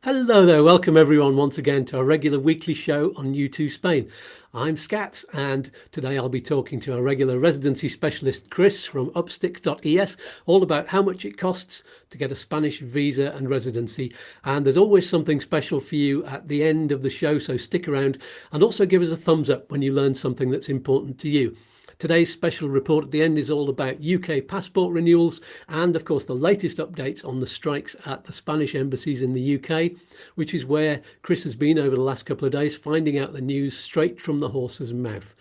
Hello there, welcome everyone once again to our regular weekly show on U2 Spain. I'm Scats, and today I'll be talking to our regular residency specialist Chris from Upsticks.es all about how much it costs to get a Spanish visa and residency. And there's always something special for you at the end of the show, so stick around and also give us a thumbs up when you learn something that's important to you. Today's special report at the end is all about UK passport renewals and, of course, the latest updates on the strikes at the Spanish embassies in the UK, which is where Chris has been over the last couple of days, finding out the news straight from the horse's mouth.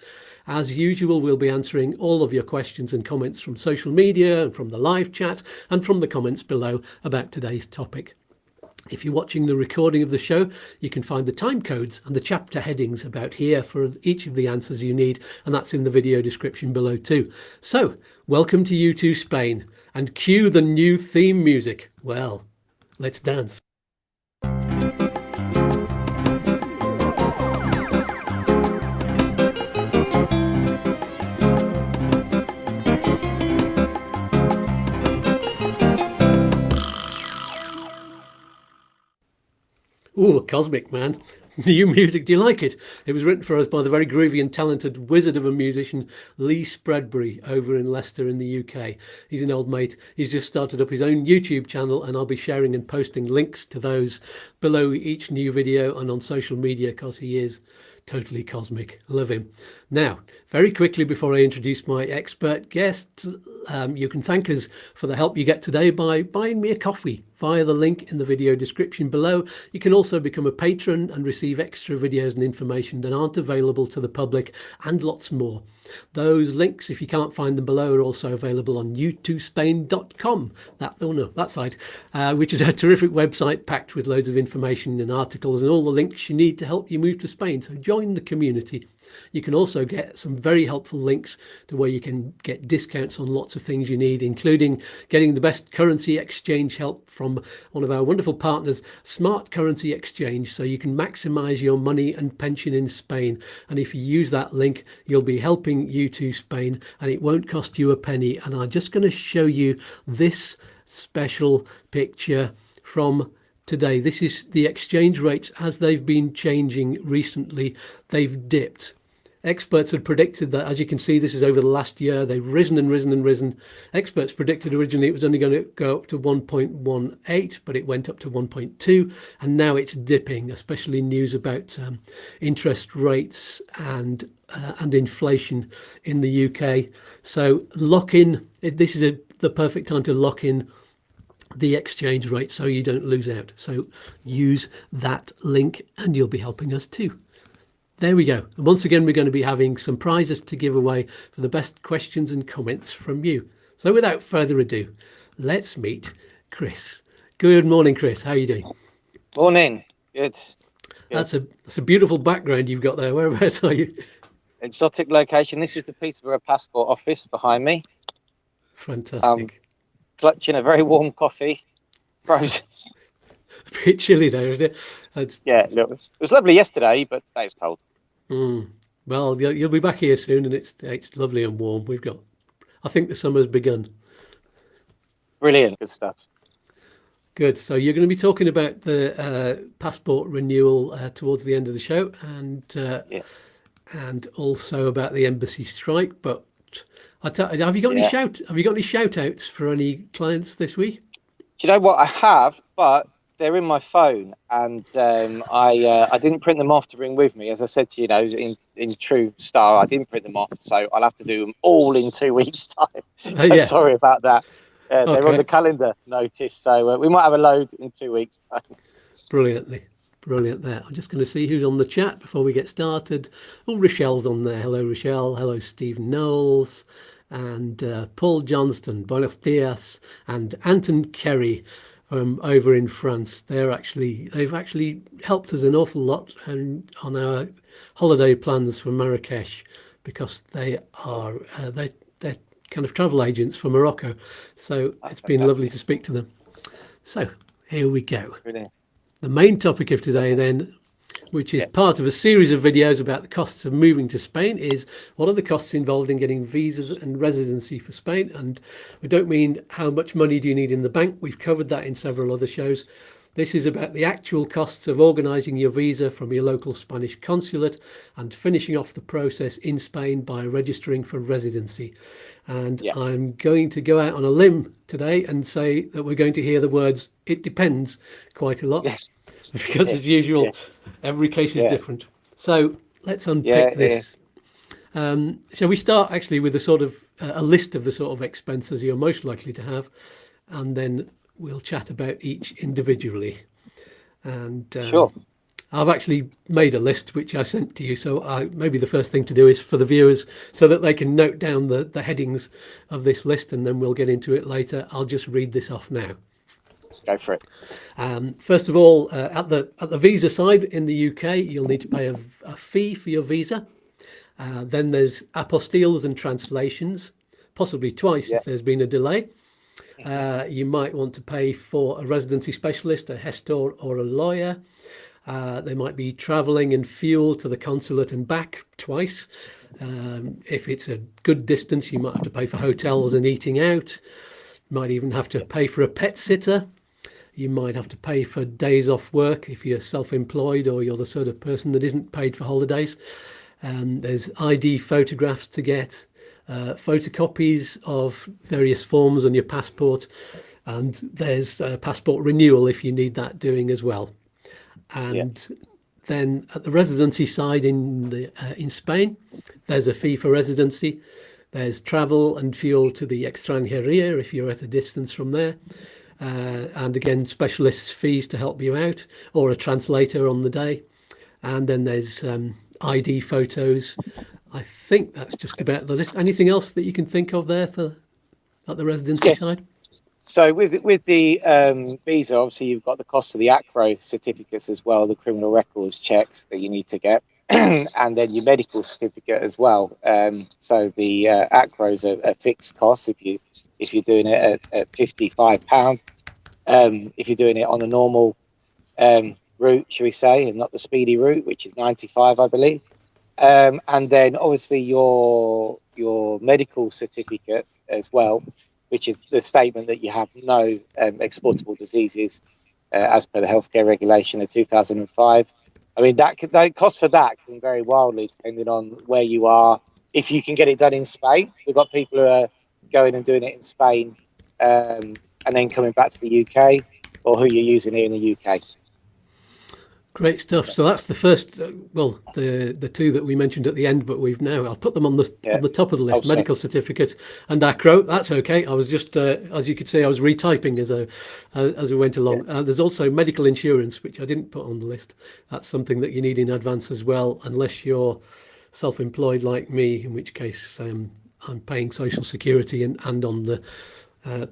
As usual, we'll be answering all of your questions and comments from social media and from the live chat and from the comments below about today's topic. If you're watching the recording of the show, you can find the time codes and the chapter headings about here for each of the answers you need, and that's in the video description below too. So, welcome to U2 Spain, and cue the new theme music. Well, let's dance. Ooh, cosmic, man. New music, do you like it? It was written for us by the very groovy and talented wizard of a musician, Lee Spreadbury, over in Leicester in the UK. He's an old mate. He's just started up his own YouTube channel, and I'll be sharing and posting links to those below each new video and on social media, because he is totally cosmic. Love him. Now, very quickly before I introduce my expert guest, you can thank us for the help you get today by buying me a coffee via the link in the video description below. You can also become a patron and receive extra videos and information that aren't available to the public, and lots more. Those links, if you can't find them below, are also available on u2spain.com, that site, which is a terrific website packed with loads of information and articles and all the links you need to help you move to Spain. So join the community. You can also get some very helpful links to where you can get discounts on lots of things you need, including getting the best currency exchange help from one of our wonderful partners, Smart Currency Exchange, so you can maximize your money and pension in Spain. And if you use that link, you'll be helping U2 Spain, and it won't cost you a penny. And I'm just going to show you this special picture from today. This is the exchange rates as they've been changing recently. They've dipped. Experts had predicted that, as you can see, this is over the last year. They've risen and risen and risen. Experts predicted originally it was only going to go up to 1.18, but it went up to 1.2, and now it's dipping, especially news about interest rates and inflation in the UK. So lock in. This is the perfect time to lock in the exchange rate so you don't lose out. So use that link and you'll be helping us too. There we go. And once again, we're going to be having some prizes to give away for the best questions and comments from you. So without further ado, let's meet Chris. Good morning, Chris. How are you doing? Morning. Good. That's a beautiful background you've got there. Whereabouts are you? Exotic location. This is the Peterborough Passport Office behind me. Fantastic. Clutching a very warm coffee. Frozen. A bit chilly there, isn't it? Yeah, it was lovely yesterday, but today it's cold. Well, you'll be back here soon, and it's lovely and warm. I think the summer's begun. Brilliant, good stuff. Good. So you're going to be talking about the passport renewal towards the end of the show, and also about the embassy strike. But have you got any shout outs for any clients this week? Do you know what? I have, but they're in my phone, and I didn't print them off to bring with me. As I said to you, in true style, I didn't print them off, so I'll have to do them all in 2 weeks' time. Sorry about that. They're on the calendar notice, so we might have a load in 2 weeks' time. Brilliant there. I'm just going to see who's on the chat before we get started. Oh, Rochelle's on there. Hello, Rochelle. Hello, Steve Knowles and Paul Johnston. Buenos dias. And Anton Kerry over in France. They've actually helped us an awful lot on our holiday plans for Marrakesh, because they're kind of travel agents for Morocco. So it's been lovely to speak to them. So here we go. Brilliant. The main topic of today then, which is part of a series of videos about the costs of moving to Spain, is what are the costs involved in getting visas and residency for Spain? And we don't mean how much money do you need in the bank. We've covered that in several other shows. This is about the actual costs of organising your visa from your local Spanish consulate and finishing off the process in Spain by registering for residency. And Yeah. I'm going to go out on a limb today and say that we're going to hear the words "it depends" quite a lot, Yeah. because Yeah. as usual, Yeah. every case is Yeah. different. So let's Yeah. unpick Yeah. this. So we start actually with a sort of a list of the sort of expenses you're most likely to have, and then we'll chat about each individually. And Sure. I've actually made a list which I sent to you. So maybe the first thing to do is for the viewers, so that they can note down the headings of this list, and then we'll get into it later. I'll just read this off now. Go for it. First of all, at the visa side in the UK, you'll need to pay a fee for your visa. Then there's Apostilles and Translations, possibly twice Yeah. if there's been a delay. You might want to pay for a residency specialist, a Gestor, or a lawyer. They might be travelling and fuel to the consulate and back twice. If it's a good distance, you might have to pay for hotels and eating out. You might even have to pay for a pet sitter. You might have to pay for days off work if you're self-employed or you're the sort of person that isn't paid for holidays. There's ID photographs to get, photocopies of various forms on your passport, and there's passport renewal if you need that doing as well. And then at the residency side in Spain, there's a fee for residency. There's travel and fuel to the extranjeria if you're at a distance from there. And again, specialist fees to help you out, or a translator on the day. And then there's ID photos. I think that's just about the list. Anything else that you can think of there for at the residency side? So with the visa, obviously you've got the cost of the ACRO certificates as well, the criminal records checks that you need to get, and then your medical certificate as well. So the ACRO is a fixed cost if you're doing it at £55. If you're doing it on a normal route, shall we say, and not the speedy route, which is 95, I believe. And then obviously your medical certificate as well, which is the statement that you have no exportable diseases as per the healthcare regulation of 2005. I mean, that cost for that can vary wildly depending on where you are. If you can get it done in Spain, we've got people who are going and doing it in Spain and then coming back to the UK, or who you're using here in the UK. Great stuff. So that's the first, the two that we mentioned at the end, but I'll put them on the top of the list. Medical certificate and ACRO. That's okay. I was just, as you could see, I was retyping as we went along. There's also medical insurance, which I didn't put on the list. That's something that you need in advance as well, unless you're self-employed like me, in which case I'm paying Social Security and on the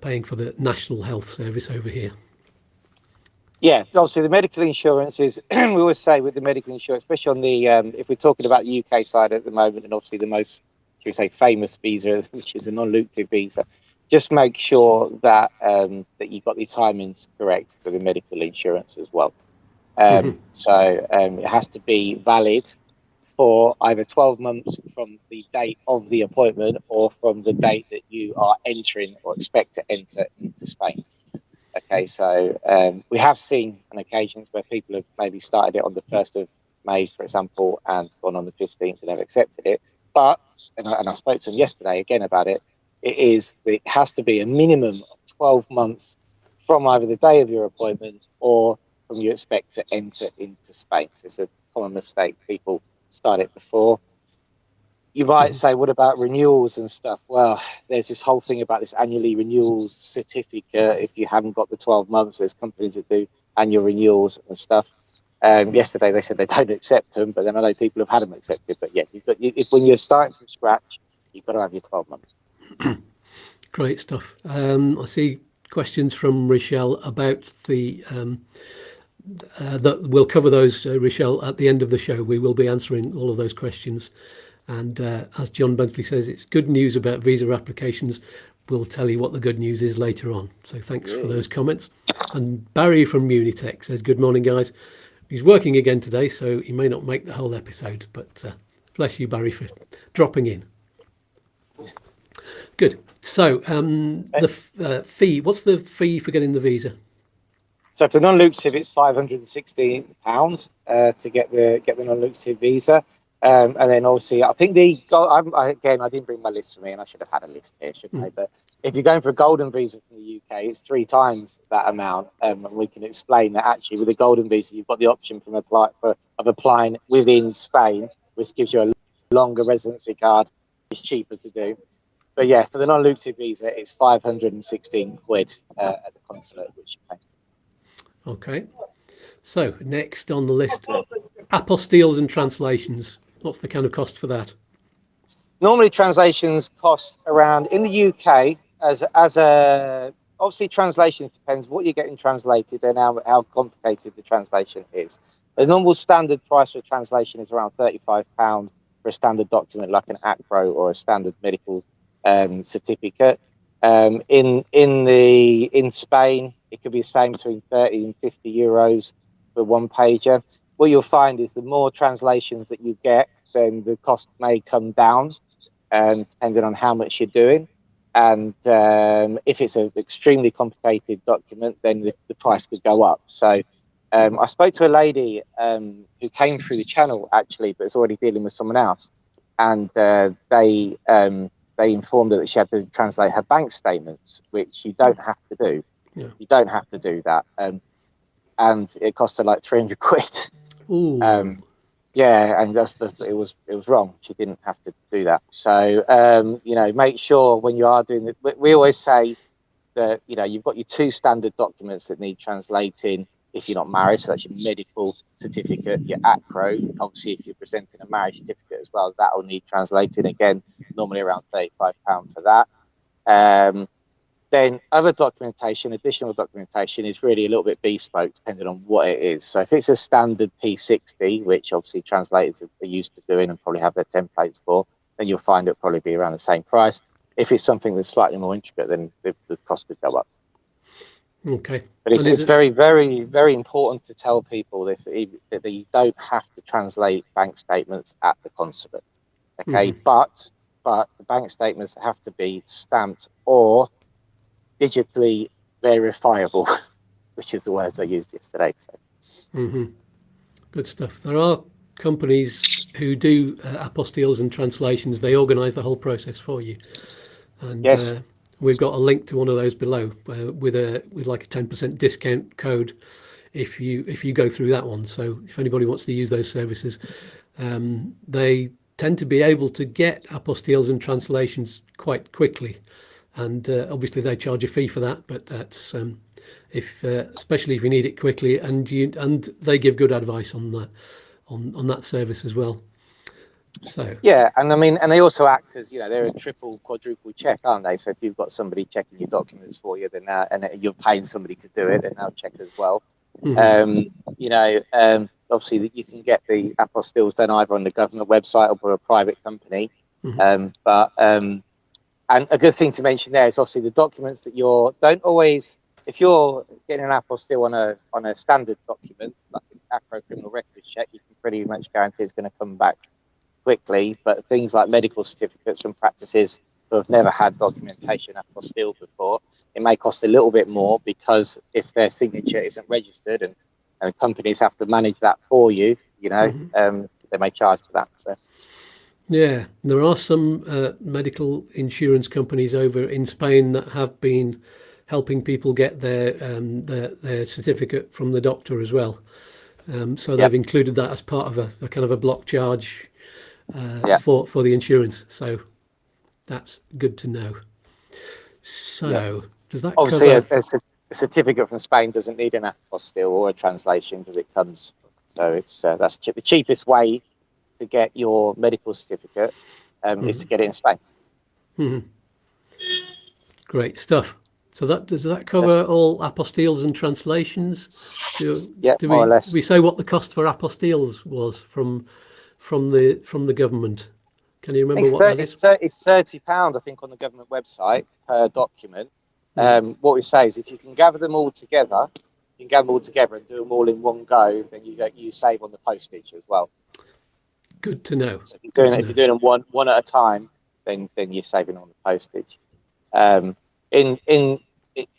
paying for the National Health Service over here. Yeah, obviously the medical insurance is, we always say with the medical insurance, especially on the, if we're talking about the UK side at the moment, and obviously the most, should we say, famous visa, which is a non-lucrative visa, just make sure that that you've got the timings correct for the medical insurance as well. So it has to be valid for either 12 months from the date of the appointment or from the date that you are entering or expect to enter into Spain. Okay, so we have seen on occasions where people have maybe started it on the 1st of May, for example, and gone on the 15th and they've accepted it. But, and I spoke to them yesterday again about it, it has to be a minimum of 12 months from either the day of your appointment or from you expect to enter into Spain. So it's a common mistake. People start it before. You might say, what about renewals and stuff? Well, there's this whole thing about this annually renewals certificate. If you haven't got the 12 months, there's companies that do annual renewals and stuff. Yesterday, they said they don't accept them, but then I know people have had them accepted. But yeah, when you're starting from scratch, you've got to have your 12 months. Great stuff. I see questions from Rochelle about the that we'll cover those, Rochelle, at the end of the show. We will be answering all of those questions. And as John Bentley says, it's good news about visa applications. We'll tell you what the good news is later on. So thanks for those comments. And Barry from Munitech says, good morning, guys. He's working again today, so he may not make the whole episode, but bless you, Barry, for dropping in. Good. So the fee, what's the fee for getting the visa? So for non-lucrative, it's £516 to get the non-lucrative visa. And then obviously, I think again, I didn't bring my list with me, and I should have had a list here, shouldn't I? But if you're going for a golden visa from the UK, it's 3 times that amount. And we can explain that actually with a golden visa, you've got the option of applying within Spain, which gives you a longer residency card. It's cheaper to do. But yeah, for the non-lucrative visa, it's £516 at the consulate, which you pay. Okay. So next on the list, Apostilles and Translations. What's the kind of cost for that? Normally translations cost around, in the UK, obviously translations depends what you're getting translated and how complicated the translation is. The normal standard price for translation is around £35 for a standard document like an ACRO or a standard medical certificate. In Spain, it could be the same between 30 and 50 euros for one pager. What you'll find is the more translations that you get, then the cost may come down, depending on how much you're doing. And if it's an extremely complicated document, then the price could go up. So I spoke to a lady who came through the channel, actually, but is already dealing with someone else. And they informed her that she had to translate her bank statements, which you don't have to do. Yeah. You don't have to do that. And it cost her like £300. Ooh. Yeah, and it was wrong. She didn't have to do that. So make sure when you are doing it. We always say that you've got your 2 standard documents that need translating if you're not married. So that's your medical certificate, your ACRO. Obviously, if you're presenting a marriage certificate as well, that will need translating again. Normally around £35 for that. Then other documentation, additional documentation, is really a little bit bespoke depending on what it is. So if it's a standard P60, which obviously translators are used to doing and probably have their templates for, then you'll find it'll probably be around the same price. If it's something that's slightly more intricate, then the cost could go up. Okay. But it's very, very, very important to tell people that you don't have to translate bank statements at the consulate. Okay, but the bank statements have to be stamped or digitally verifiable, which is the words I used yesterday. So. Good stuff. There are companies who do apostilles and translations. They organise the whole process for you, and Yes. we've got a link to one of those below with like a 10% discount code if you go through that one. So if anybody wants to use those services, they tend to be able to get apostilles and translations quite quickly. And obviously they charge a fee for that, but that's especially if you need it quickly, and they give good advice on that on that service as well. So yeah, and I mean, and they also act as they're a triple, quadruple check, aren't they? So if you've got somebody checking your documents for you, then and you're paying somebody to do it, then they'll check as well. Obviously you can get the apostilles done either on the government website or for a private company, and a good thing to mention there is obviously the documents that don't always, if you're getting an apostille on a standard document, like an ACRO criminal records check, you can pretty much guarantee it's going to come back quickly. But things like medical certificates from practices who have never had documentation apostille before, it may cost a little bit more because if their signature isn't registered and companies have to manage that for you, they may charge for that. So. Yeah, there are some medical insurance companies over in Spain that have been helping people get their certificate from the doctor as well. So they've included that as part of a kind of a block charge for the insurance. So that's good to know. So does that obviously cover... a certificate from Spain doesn't need an apostille or a translation because it comes. So it's that's the cheapest way to get your medical certificate is to get it in Spain. Great stuff. So does that cover all apostilles and translations? More or less. Do we say what the cost for apostilles was from the government? Can you remember what that is? It's £30, I think, on the government website per document. What we say is if you can gather them all together, and do them all in one go, then you save on the postage as well. Good to know. So if you're doing them one at a time, then you're saving on the postage.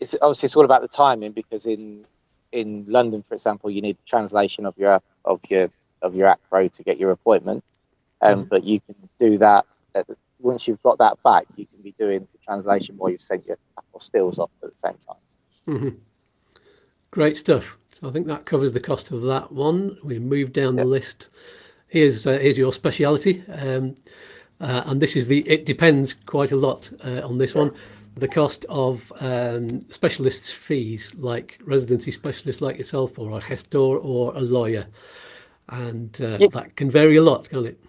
It's obviously all about the timing because in in London, for example, you need the translation of your ACRO to get your appointment. But you can do that once you've got that back. You can be doing the translation while you've sent your apostilles off at the same time. Great stuff. So I think that covers the cost of that one. We move down the list. Here's your speciality, and this is it depends quite a lot on this one. The cost of specialists' fees, like residency specialists like yourself, or a gestor, or a lawyer, and that can vary a lot, can't it?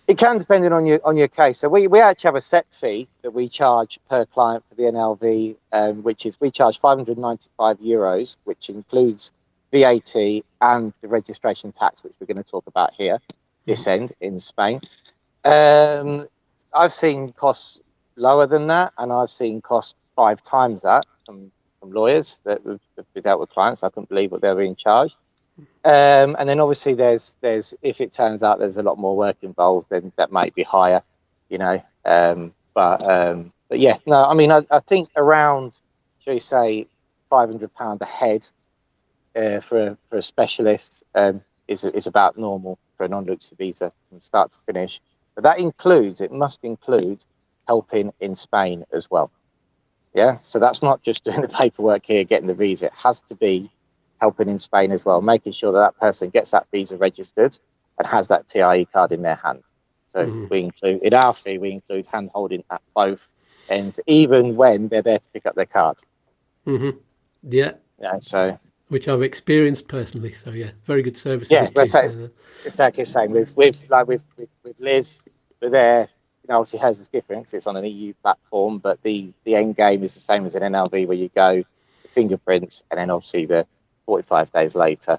It can, depending on your case. So we actually have a set fee that we charge per client for the NLV, which is we charge €595, which includes VAT and the registration tax, which we're going to talk about here, this end in Spain. I've seen costs lower than that, and I've seen costs 5 times that from lawyers that we've dealt with clients. I couldn't believe what they're being charged. And then obviously there's if it turns out there's a lot more work involved, then that might be higher, but yeah, no, I mean, I think around, shall we say, £500 a head for a specialist is about normal for a non-lucrative visa from start to finish. But it must include helping in Spain as well. Yeah, so that's not just doing the paperwork here, getting the visa. It has to be helping in Spain as well, making sure that person gets that visa registered and has that TIE card in their hand. So we include, in our fee, we include hand holding at both ends, even when they're there to pick up their card. Yeah. So which I've experienced personally. So yeah, very good service. Yeah, exactly the same. With Liz, we're there. Obviously hers is different because it's on an EU platform, but the end game is the same as an NLV, where you go the fingerprints, and then obviously the 45 days later,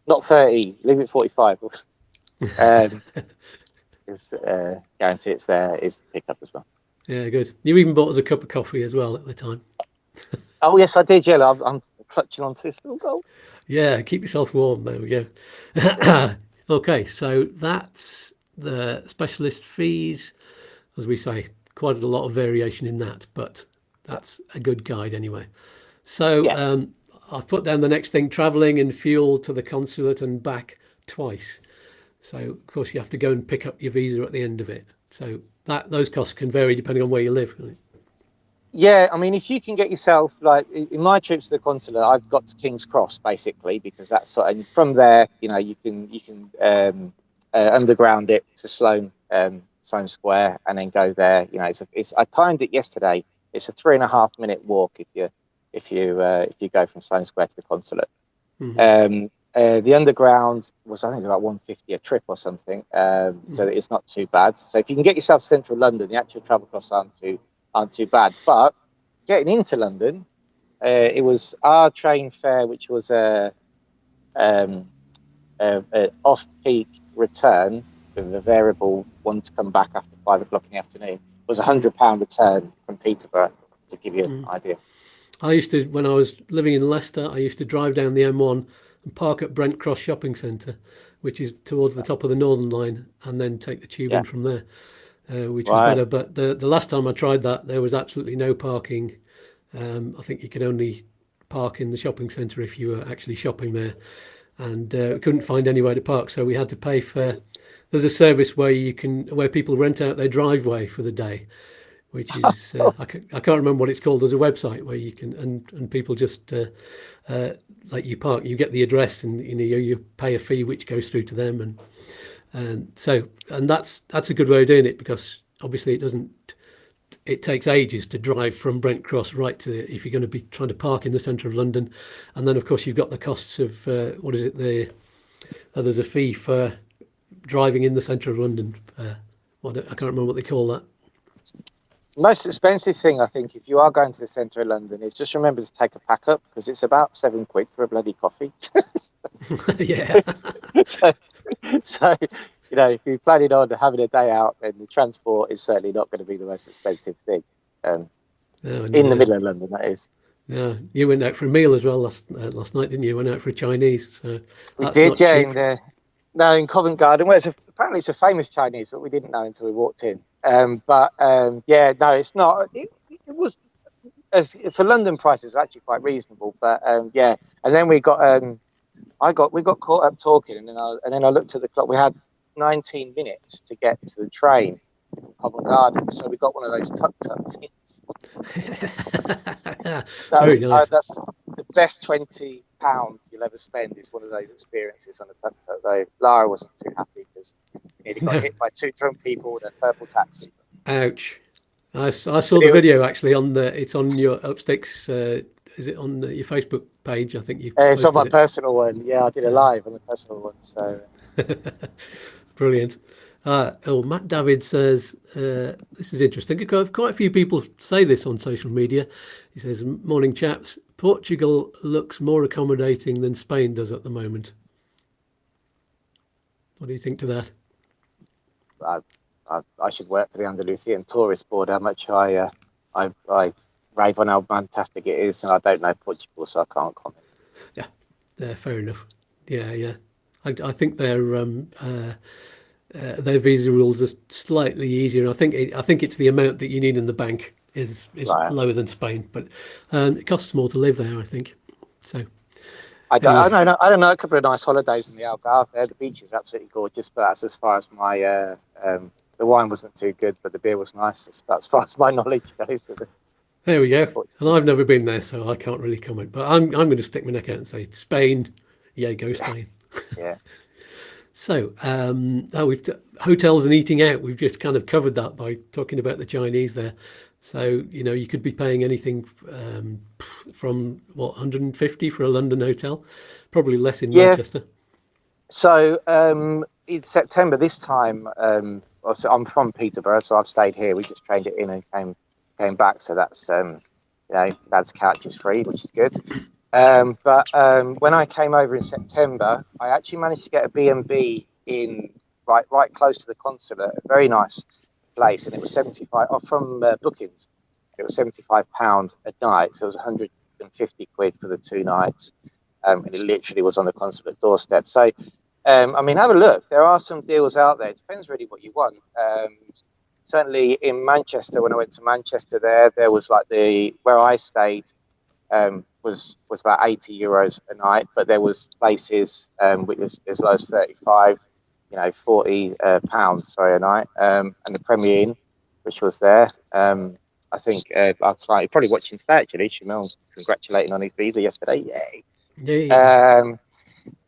not 30, leave it 45. Is guarantee it's there, is the pickup as well. Yeah, good. You even bought us a cup of coffee as well at the time. Oh yes, I did. Yeah, I'm clutching onto this little goal. Yeah, keep yourself warm. There we go. Okay, so that's the specialist fees. As we say, quite a lot of variation in that, but that's a good guide anyway. So I've put down the next thing: travelling and fuel to the consulate and back twice. So of course you have to go and pick up your visa at the end of it. So those costs can vary depending on where you live. Yeah, I mean, if you can get yourself, like in my trips to the consulate, I've got to King's Cross basically, because that's and from there, you can underground it to Sloane Square and then go there. I timed it yesterday. It's a 3.5 minute walk if you go from Sloane Square to the consulate. The underground was, I think, about 150 a trip or something. So it's not too bad. So if you can get yourself to central London, the actual travel costs aren't too bad. But getting into London, it was our train fare, which was a off-peak return with a variable one to come back after 5 o'clock in the afternoon, was £100 return from Peterborough, to give you an idea. I used to, when I was living in Leicester, I used to drive down the M1 and park at Brent Cross Shopping Centre, which is towards the top of the Northern Line, and then take the tube in from there, which was better. But the last time I tried that, there was absolutely no parking. I think you could only park in the shopping centre if you were actually shopping there, and couldn't find anywhere to park, so we had to pay for. There's a service where people rent out their driveway for the day, which is I can't remember what it's called. There's a website where you can and people just let you park. You get the address, and you pay a fee which goes through to them, and that's a good way of doing it, because obviously it takes ages to drive from Brent Cross right to, if you're going to be trying to park in the centre of London, and then of course you've got the costs of there's a fee for driving in the centre of London. I can't remember what they call that. Most expensive thing, I think, if you are going to the centre of London, is just remember to take a pack up, because it's about £7 for a bloody coffee. Yeah. so if you're planning on having a day out, then the transport is certainly not going to be the most expensive thing in the middle of London, that is. Yeah, you went out for a meal as well last night, didn't you? Went out for a Chinese. So we did, yeah. In Covent Garden. Well, apparently it's a famous Chinese, but we didn't know until we walked in. It's not. It was for London prices, are actually quite reasonable. But yeah, and then we got we got caught up talking, and then I looked at the clock. We had 19 minutes to get to the train from Covent Garden, so we got one of those tuk-tuk things. Very nice. That's the best £20 you'll ever spend. Is one of those experiences on a tuk-tuk. Though Lara wasn't too happy because he got hit by two drunk people in a purple taxi. Ouch! I saw the video actually it's on your Upsticks. Is it on your Facebook page? I think you. It's on my personal one. Yeah, I did a live on the personal one. So brilliant. Matt David says this is interesting. Quite a few people say this on social media. He says, "Morning, chaps. Portugal looks more accommodating than Spain does at the moment." What do you think to that? I should work for the Andalusian Tourist Board. How much I rave on how fantastic it is, and I don't know Portugal, so I can't comment. Yeah, fair enough. Yeah. I think their visa rules are slightly easier. I think it's the amount that you need in the bank is right. Lower than Spain, but it costs more to live there, I think. So I don't know a couple of nice holidays in the Algarve there. The beaches are absolutely gorgeous, but that's as far as my the wine wasn't too good, but the beer was nice. That's about as far as my knowledge goes with it. There we go. And I've never been there, so I can't really comment. But I'm going to stick my neck out and say Spain. Yeah, go Spain. Yeah. So, hotels and eating out. We've just kind of covered that by talking about the Chinese there. So, you could be paying anything from 150 for a London hotel, probably less in Manchester. So, in September this time, I'm from Peterborough, so I've stayed here. We just trained it in and came back. So that's Dad's couch is free, which is good. But when I came over in September, I actually managed to get a B&B in right close to the consulate, a very nice place, and it was 75 from bookings. It was £75 a night, so it was 150 quid for the 2 nights, and it literally was on the consulate doorstep. So, I mean, have a look. There are some deals out there. It depends really what you want. Certainly in Manchester, when I went to Manchester, there was where I stayed. Was about €80 a night, but there was places which was as low as 35, £40 a night, and the Premier Inn, which was there. I think our client, probably watching today actually, Shamil, congratulating on his visa yesterday. Yay!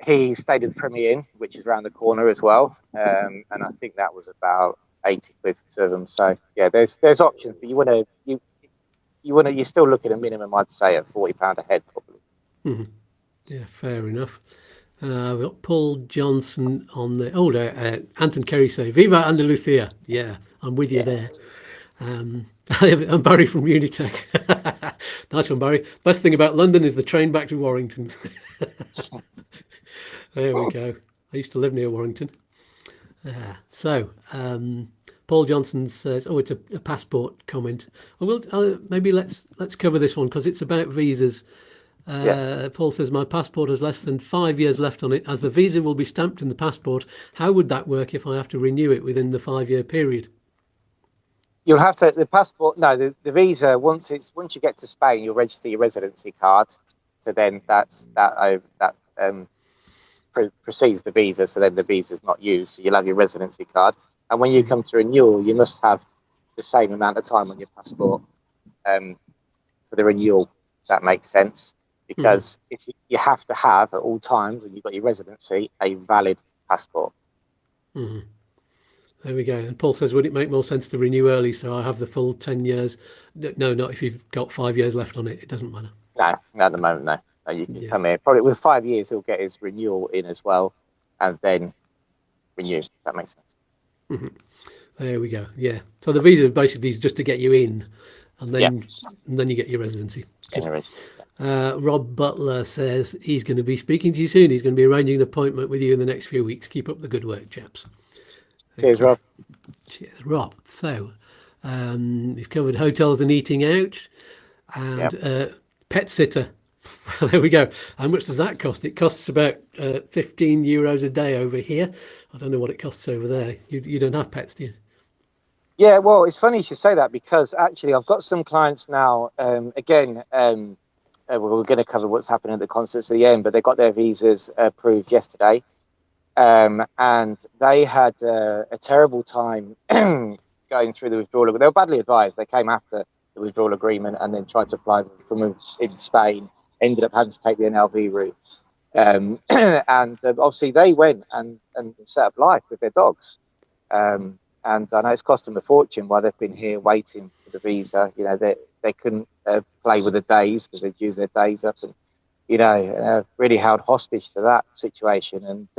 He stayed at the Premier Inn, which is around the corner as well, and I think that was about 80 quid for 2 of them. So yeah, there's options, but you're still looking at a minimum, I'd say, at £40 a head, probably. Mm-hmm. Yeah, fair enough. We've got Paul Johnson on the Anton Kerry say, Viva Andalusia. Yeah, I'm with you there. I'm Barry from Unitech. Nice one, Barry. Best thing about London is the train back to Warrington. There we go. I used to live near Warrington. Paul Johnson says, it's a passport comment. Maybe let's cover this one because it's about visas. Paul says, my passport has less than 5 years left on it. As the visa will be stamped in the passport, how would that work if I have to renew it within the 5-year period? You'll have to, the visa, once you get to Spain, you'll register your residency card. So then that precedes the visa. So then the visa's not used. So you'll have your residency card. And when you come to renewal, you must have the same amount of time on your passport for the renewal. If that makes sense. Because if you have to have at all times when you've got your residency a valid passport. Mm-hmm. There we go. And Paul says, would it make more sense to renew early so I have the full 10 years? No, not if you've got 5 years left on it. It doesn't matter. No, at the moment, no. You can come here. Probably with 5 years, he'll get his renewal in as well and then renew. If that makes sense. Mm-hmm. There we go. Yeah. So the visa basically is just to get you in and then you get your residency. Rob Butler says he's going to be speaking to you soon. He's going to be arranging an appointment with you in the next few weeks. Keep up the good work, chaps. Cheers, Rob. Cheers, Rob. So we've covered hotels and eating out and pet sitter. There we go. How much does that cost? It costs about €15 a day over here. I don't know what it costs over there. You don't have pets, do you? Yeah, well, it's funny you should say that because actually I've got some clients now. We're going to cover what's happening at the concerts at the end, but they got their visas approved yesterday. And they had a terrible time going through the withdrawal. They were badly advised. They came after the withdrawal agreement and then tried to apply from in Spain. Ended up having to take the NLV route. Obviously they went and set up life with their dogs. And I know it's cost them a fortune while they've been here waiting for the visa. You know, they couldn't play with the days because they'd use their days up, and really held hostage to that situation. And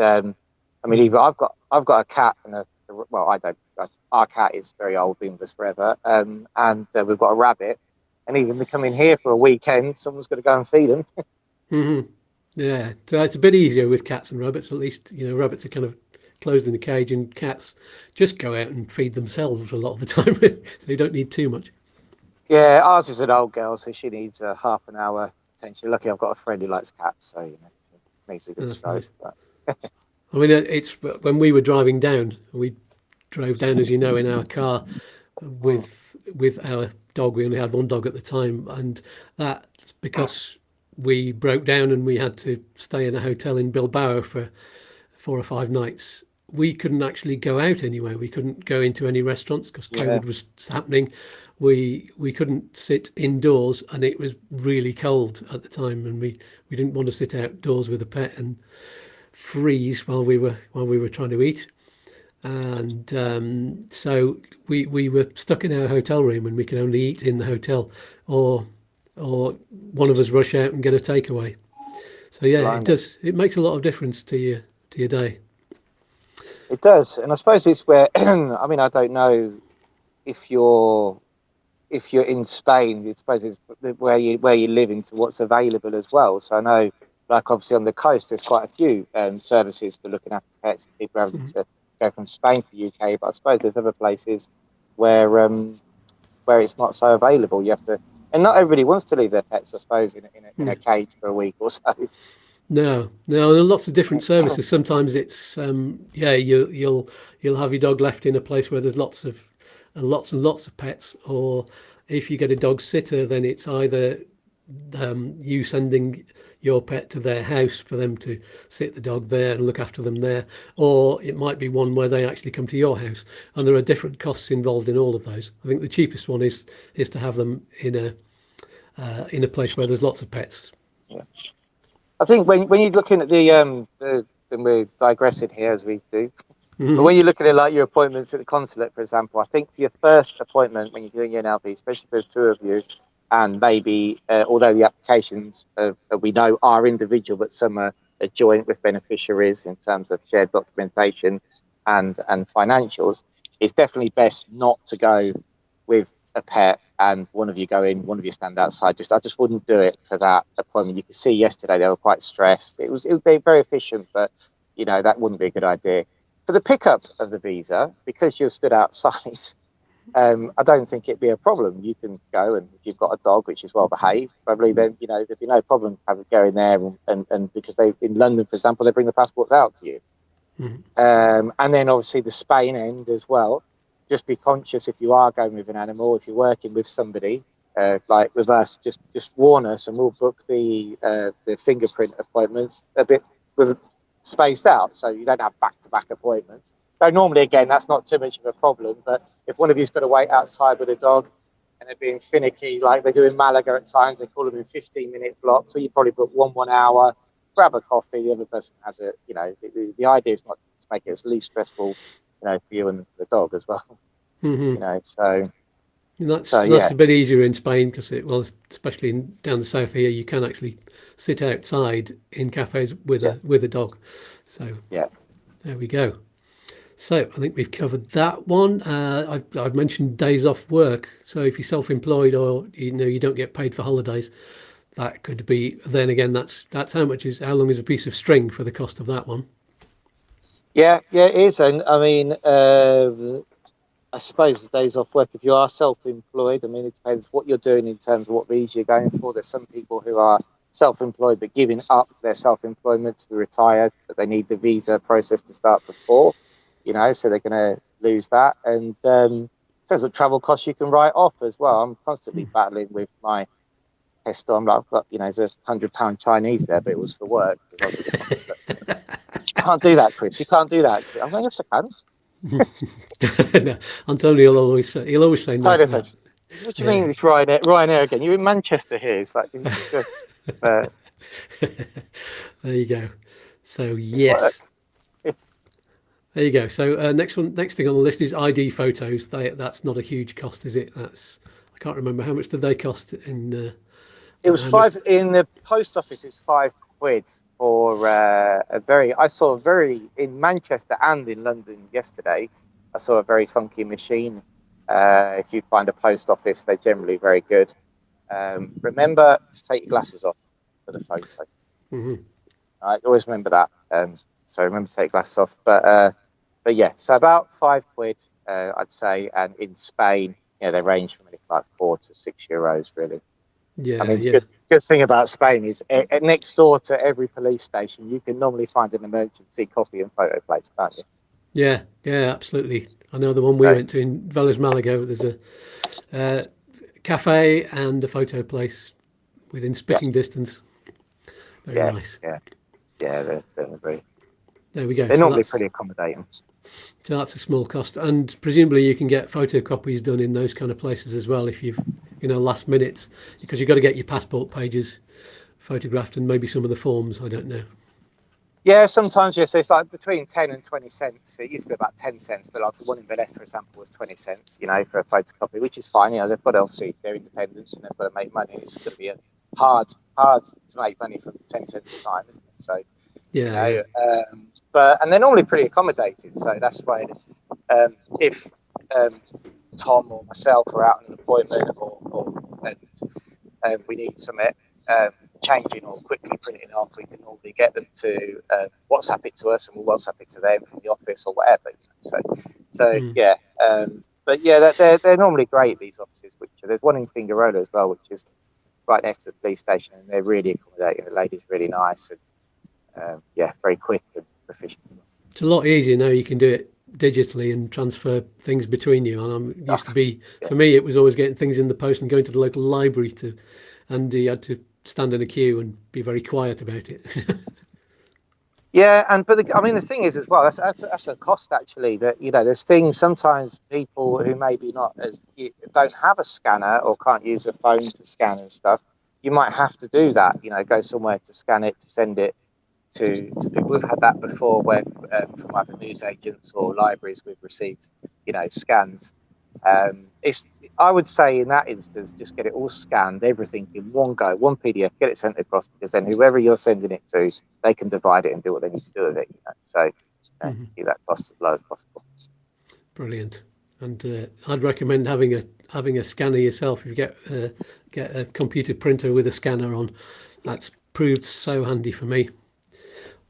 I mean, even I've got a cat and I don't. Our cat is very old, been with us forever. We've got a rabbit, and even they come in here for a weekend, someone's got to go and feed them. Mm-hmm. Yeah, so it's a bit easier with cats and rabbits. At least, rabbits are kind of closed in a cage, and cats just go out and feed themselves a lot of the time, so you don't need too much. Yeah, ours is an old girl, so she needs half an hour attention. Lucky I've got a friend who likes cats, so she makes a good start. Nice. I mean, it's when we were driving down. We drove down, as you know, in our car with our dog. We only had one dog at the time, and that's because we broke down and we had to stay in a hotel in Bilbao for 4 or 5 nights. We couldn't actually go out anywhere. We couldn't go into any restaurants because COVID was happening. We couldn't sit indoors, and it was really cold at the time, and we didn't want to sit outdoors with a pet and freeze while we were trying to eat. And so we were stuck in our hotel room, and we could only eat in the hotel, or one of us rush out and get a takeaway. So yeah, it makes a lot of difference to your day. It does, and I suppose it's where I mean, I don't know if you're in Spain. I suppose it's where you live into what's available as well. So I know, like obviously on the coast, there's quite a few services for looking after pets. People having to go from Spain to the UK, but I suppose there's other places where it's not so available. You have to, and not everybody wants to leave their pets, I suppose, in a cage for a week or so. No, there are lots of different services. Sometimes it's you'll have your dog left in a place where there's lots and lots of pets, or if you get a dog sitter, then it's either you sending your pet to their house for them to sit the dog there and look after them there, or it might be one where they actually come to your house, and there are different costs involved in all of those. I think the cheapest one is to have them in a place where there's lots of pets. Yeah. I think when you're looking at and we're digressing here as we do, but when you're looking at like your appointments at the consulate, for example, I think for your first appointment when you're doing your NLV, especially if there's 2 of you, and maybe although the applications we know are individual, but some are joint with beneficiaries in terms of shared documentation and financials, it's definitely best not to go with a pet and one of you go in, one of you stand outside. I just wouldn't do it for that appointment. You could see yesterday they were quite stressed. It would be very efficient, but that wouldn't be a good idea. For the pickup of the visa, because you're stood outside, I don't think it'd be a problem. You can go, and if you've got a dog which is well behaved, probably then there'd be no problem going there, and because in London, for example, they bring the passports out to you. And then obviously the Spain end as well. Just be conscious if you are going with an animal, if you're working with somebody, like with us, just warn us, and we'll book the fingerprint appointments a bit spaced out, so you don't have back-to-back appointments. So normally, again, that's not too much of a problem. But if one of you's got to wait outside with a dog, and they're being finicky, like they do in Malaga at times, they call them in 15-minute blocks, where you probably book 1 hour, grab a coffee, the other person has it. The idea is not to make it as least stressful, for you and the dog as well. So that's a bit easier in Spain because especially down the south here, you can actually sit outside in cafes with a dog. So there we go. So I think we've covered that one. I've mentioned days off work. So if you're self-employed or you don't get paid for holidays, that could be. Then again, that's how long is a piece of string for the cost of that one. Yeah, it is. And I mean, I suppose the days off work, if you are self-employed, I mean, it depends what you're doing in terms of what visa you're going for. There's some people who are self-employed but giving up their self-employment to be retired, but they need the visa process to start before, so they're going to lose that. And so depends what travel costs you can write off as well. I'm constantly battling with my Gestor. I'm like, I've got, there's £100 Chinese there, but it was for work because I was at the consulate. You can't do that, Chris. You can't do that. I'm like, yes, I can. No, Antonio will always say no to that. What do you mean it's Ryanair again? You're in Manchester here. It's like, there you go. So yes. There you go. So next thing on the list is ID photos. That's not a huge cost, is it? I can't remember how much did they cost in. It was £5 in the post office. It's £5 for I saw a very in Manchester and in London yesterday. I saw a very funky machine. If you find a post office, they're generally very good. Remember to take your glasses off for the photo. Mm-hmm. I always remember that. So remember to take glasses off. But yeah, so about £5, I'd say. And in Spain, they range from like €4 to €6, really. Yeah, I mean, good thing about Spain is next door to every police station, you can normally find an emergency copy and photo place, can't you? Yeah, absolutely. I know the one we went to in Veles Malago. There's a cafe and a photo place within spitting distance. Very nice. Yeah, they're very. There we go. They're normally pretty accommodating. So that's a small cost, and presumably you can get photocopies done in those kind of places as well if you've last minute, because you've got to get your passport pages photographed and maybe some of the forms. I don't know. Yeah, sometimes yes. It's like between 10 and 20 cents. It used to be about 10 cents, but like the one in Vélez, for example, was 20 cents. For a photocopy, which is fine. They've got obviously their independence and they've got to make money. It's going to be hard to make money from 10 cents a time, isn't it? So yeah. And they're normally pretty accommodating. So that's why if Tom or myself are out on an appointment or we need some changing or quickly printing off, we can normally get them to WhatsApp it to us and we'll WhatsApp it to them from the office or whatever. Yeah. But yeah, they're normally great, these offices. There's one in Fingarola as well, which is right next to the police station, and they're really accommodating. The lady's really nice and very quick and efficient. It's a lot easier now. You can do it digitally and transfer things between you. And for me, it was always getting things in the post and going to the local library and you had to stand in a queue and be very quiet about it. Yeah, but the thing is as well, that's a cost actually. That there's things sometimes people who maybe don't have a scanner or can't use a phone to scan and stuff. You might have to do that. Go somewhere to scan it, to send it to people. We've had that before, where from either news agents or libraries we've received scans. I would say in that instance, just get it all scanned, everything in one go, one PDF, get it sent across, because then whoever you're sending it to, they can divide it and do what they need to do with it. So keep that cost as low as possible. Brilliant. And I'd recommend having a scanner yourself. If you get a computer printer with a scanner on, that's proved so handy for me.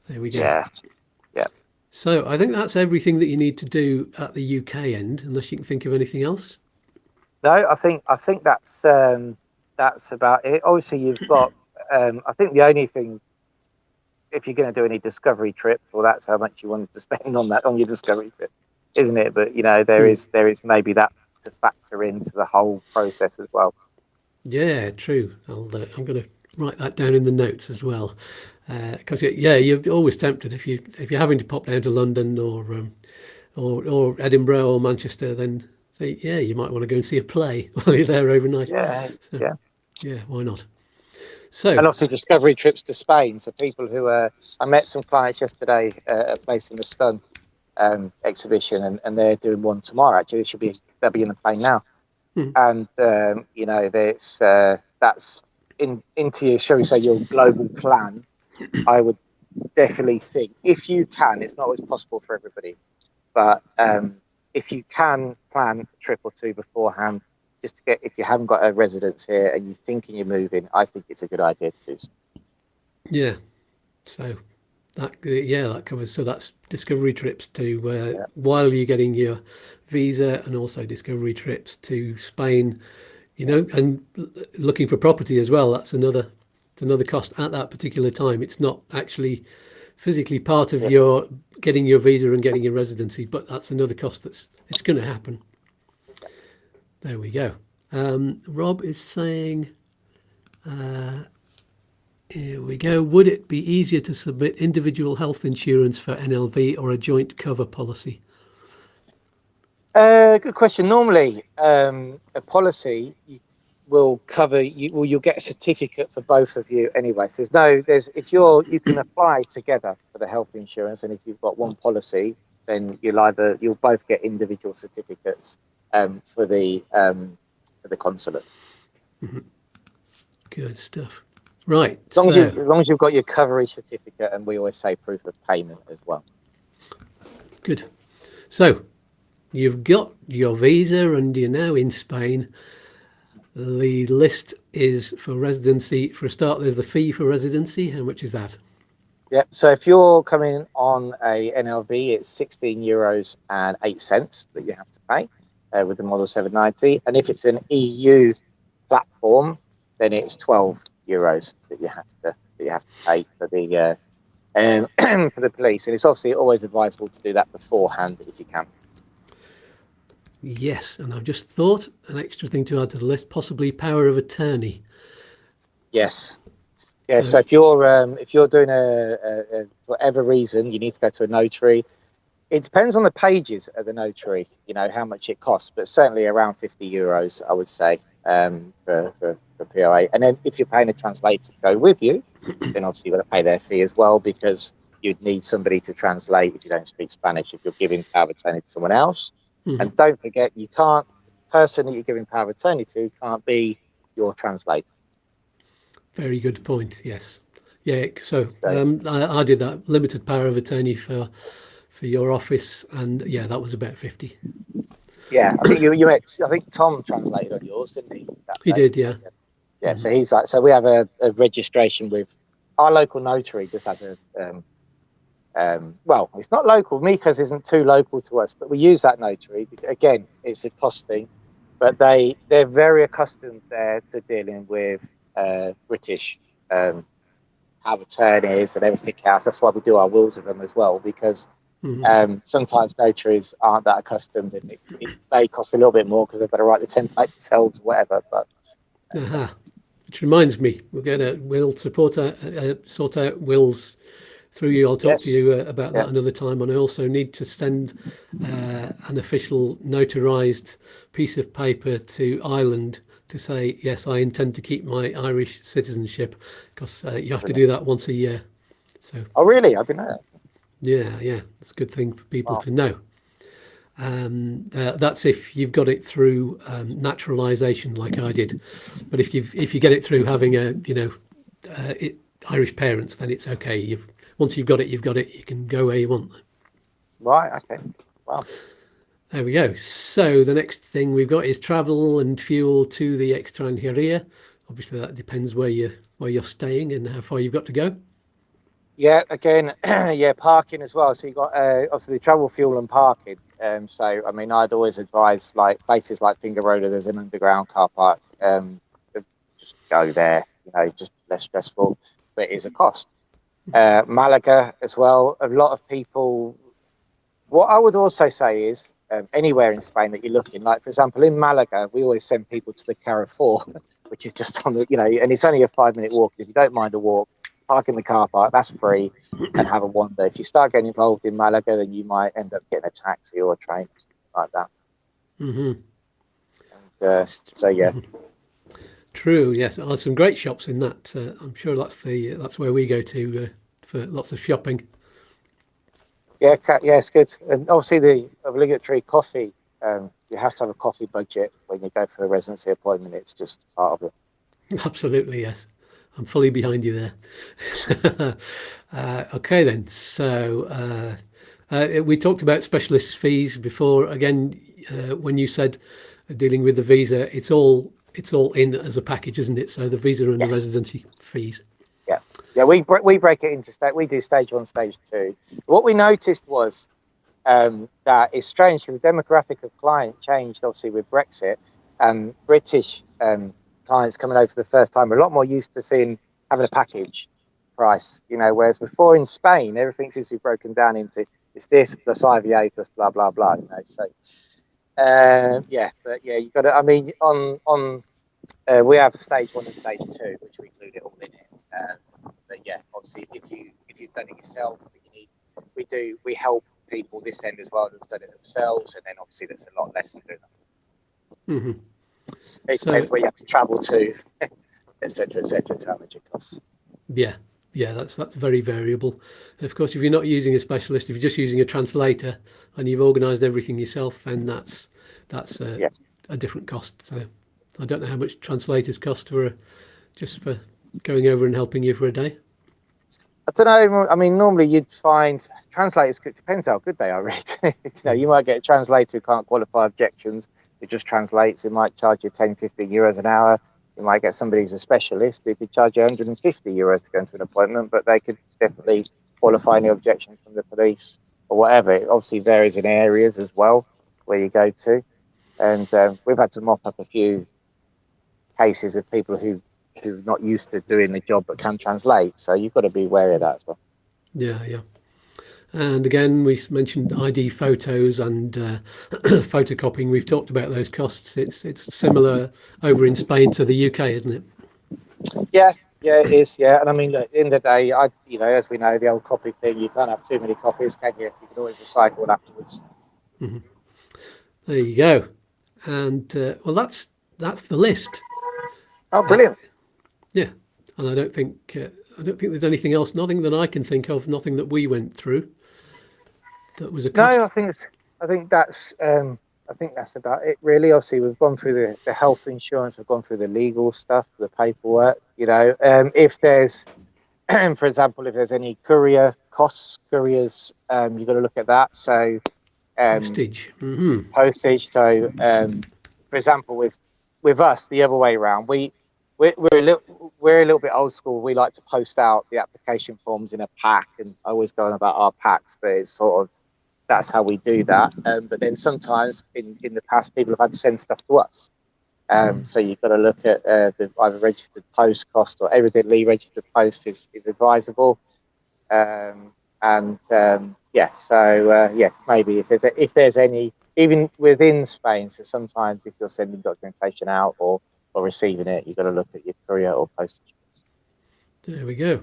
There we go. Yeah. So I think that's everything that you need to do at the UK end, unless you can think of anything else. No, I think that's about it. Obviously, you've got. I think the only thing, if you're going to do any discovery trip, well, that's how much you wanted to spend on your discovery trip, isn't it? But there is maybe that to factor into the whole process as well. Yeah, true. I'm going to write that down in the notes as well. Because you're always tempted if you're having to pop down to London or Edinburgh or Manchester, then you might want to go and see a play while you're there overnight. Yeah, why not? So, and obviously discovery trips to Spain. So people who I met some clients yesterday based in the Stun exhibition, and they're doing one tomorrow. Actually, they'll be in the plane now, and that's into your, shall we say, your global plan. I would definitely think, if you can, it's not always possible for everybody, but if you can plan a trip or two beforehand, just to if you haven't got a residence here and you're thinking you're moving, I think it's a good idea to do so. Yeah. So that covers. So that's discovery trips to while you're getting your visa, and also discovery trips to Spain, and looking for property as well. That's another cost at that particular time. It's not actually physically part of your getting your visa and getting your residency, but that's another cost it's going to happen. There we go. Rob is saying, here we go. Would it be easier to submit individual health insurance for NLV or a joint cover policy? Good question. Normally, a policy will cover you. Well, you'll get a certificate for both of you anyway. So if you can apply together for the health insurance, and if you've got one policy, then you'll both get individual certificates for the consulate. Good stuff. Right. As long as you've got your coverage certificate, and we always say proof of payment as well. Good. So you've got your visa and you're now in Spain. The list is for residency. For a start, there's the fee for residency. How much is that? Yeah. So if you're coming on a NLV, it's €16.08 that you have to pay with the Model 790. And if it's an EU platform, then it's €12 that you have to pay for the for the police. And it's obviously always advisable to do that beforehand if you can. Yes, and I've just thought an extra thing to add to the list, possibly power of attorney. Yes. Yeah. So if you're doing a whatever reason, you need to go to a notary. It depends on the pages of the notary, how much it costs, but certainly around €50, I would say, for POA. And then if you're paying a translator to go with you, then obviously you've got to pay their fee as well, because you'd need somebody to translate if you don't speak Spanish, if you're giving power of attorney to someone else. Mm-hmm. And don't forget, the person that you're giving power of attorney to can't be your translator. Very good point. Yes. Yeah. So I did that limited power of attorney for your office, and yeah, that was about 50. Yeah, I think you met. I think Tom translated on yours, didn't he? He did. Yeah. Yeah. Mm-hmm. So we have a registration with our local notary. Just has a well, it's not local. Mika's isn't too local to us, but we use that notary. Again, it's a cost thing, but they're very accustomed there to dealing with British power of attorneys and everything else. That's why we do our wills with them as well, because sometimes notaries aren't that accustomed, and it may cost a little bit more because they've got to write the template themselves or whatever. But which reminds me, we'll sort out wills through you. I'll talk to you about that another time. And I also need to send an official notarized piece of paper to Ireland to say, yes, I intend to keep my Irish citizenship, because you have to do that once a year. So. Oh, really? I didn't know that. Yeah. It's a good thing for people to know. That's if you've got it through naturalization, like I did. But if you get it through having Irish parents, then it's okay. Once you've got it, you've got it. You can go where you want. Right. Okay. Wow. There we go. So the next thing we've got is travel and fuel to the extranjería. Obviously, that depends where you're staying and how far you've got to go. Yeah. Again, parking as well. So you've got obviously travel, fuel, and parking. So I mean, I'd always advise, like places like Fingerola, there's an underground car park. Just go there. Just less stressful, but it is a cost. Malaga as well. A lot of people. What I would also say is anywhere in Spain that you're looking, like for example in Malaga, we always send people to the Carrefour, which is just on the and it's only a 5-minute walk. If you don't mind a walk, park in the car park. That's free, and have a wander. If you start getting involved in Malaga, then you might end up getting a taxi or a train, or something like that. Mm-hmm. And, so yeah. True. Yes, there's some great shops in that. I'm sure that's where we go to for lots of shopping. Yeah, it's good. And obviously the obligatory coffee. You have to have a coffee budget when you go for a residency appointment. It's just part of it. Absolutely, yes. I'm fully behind you there. Okay then. So we talked about specialist fees before. Again, when you said dealing with the visa, it's all in as a package, isn't it? So the visa and the residency fees. Yeah. We break it into we do stage 1, stage 2. What we noticed was that it's strange, because the demographic of client changed obviously with Brexit, and British clients coming over for the first time are a lot more used to having a package price. Whereas before in Spain, everything seems to be broken down into it's this plus IVA plus blah blah blah. So Yeah, but yeah, you got to. I mean, on we have stage 1 and stage 2, which we include it all in it. But yeah, obviously, if you've done it yourself, we help people this end as well who've done it themselves, and then obviously there's a lot less than doing that. Mm-hmm. It depends where you have to travel to, etc., to how much it costs. Yeah, that's very variable. Of course, if you're not using a specialist, if you're just using a translator and you've organised everything yourself, then that's a different cost. So I don't know how much translators cost just for going over and helping you for a day. I don't know. I mean, normally you'd find translators. It depends how good they are, really. You might get a translator who can't qualify objections, who just translates. Who might charge you 10, 15 euros an hour. You might get somebody who's a specialist who could charge you 150 euros to go into an appointment, but they could definitely qualify any objection from the police or whatever. It obviously varies in areas as well where you go to, and we've had to mop up a few cases of people who are not used to doing the job but can translate. So you've got to be wary of that as well. Yeah. And again, we mentioned ID photos and photocopying. We've talked about those costs. It's similar over in Spain to the UK, isn't it? Yeah, it is. Yeah, and I mean, look, at the end of the day, as we know, the old copy thing, you can't have too many copies, can you? You can always recycle it afterwards. Mm-hmm. There you go. And well, that's the list. Oh, brilliant. Yeah, and I don't think there's anything else. Nothing that I can think of. Nothing that we went through. That was a cost. No, I think that's about it, really. Obviously, we've gone through the health insurance, we've gone through the legal stuff, the paperwork. If there's, for example, if there's any courier costs, couriers, you've got to look at that. So, postage. Mm-hmm. Postage. So, for example, with us, the other way around, we're a little bit old school. We like to post out the application forms in a pack, and I always go on about our packs, but it's sort of that's how we do that. But then sometimes in the past, people have had to send stuff to us. So you've got to look at the either registered post cost or evidently registered post is advisable. Maybe if there's any, even within Spain. So sometimes if you're sending documentation out or receiving it, you've got to look at your courier or postage. There we go.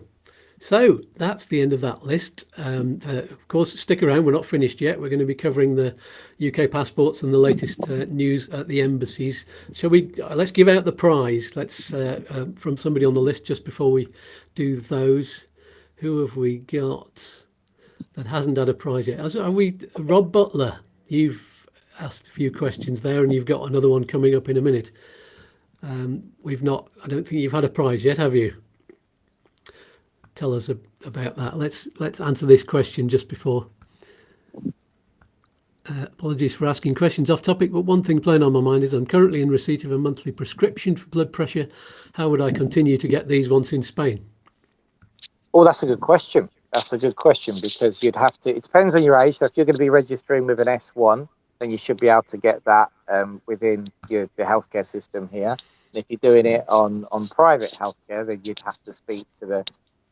So that's the end of that list. Of course, stick around. We're not finished yet. We're going to be covering the UK passports and the latest news at the embassies. Shall we? Let's give out the prize. Let's from somebody on the list just before we do those. Who have we got that hasn't had a prize yet? Are we Rob Butler? You've asked a few questions there, and you've got another one coming up in a minute. We've not. I don't think you've had a prize yet, have you? Tell us about that. Let's answer this question just before. Apologies for asking questions off topic, but one thing playing on my mind is I'm currently in receipt of a monthly prescription for blood pressure. How would I continue to get these once in Spain? Oh, that's a good question. Because you'd have to. It depends on your age. So if you're going to be registering with an S1, then you should be able to get that within the healthcare system here. And if you're doing it on private healthcare, then you'd have to speak to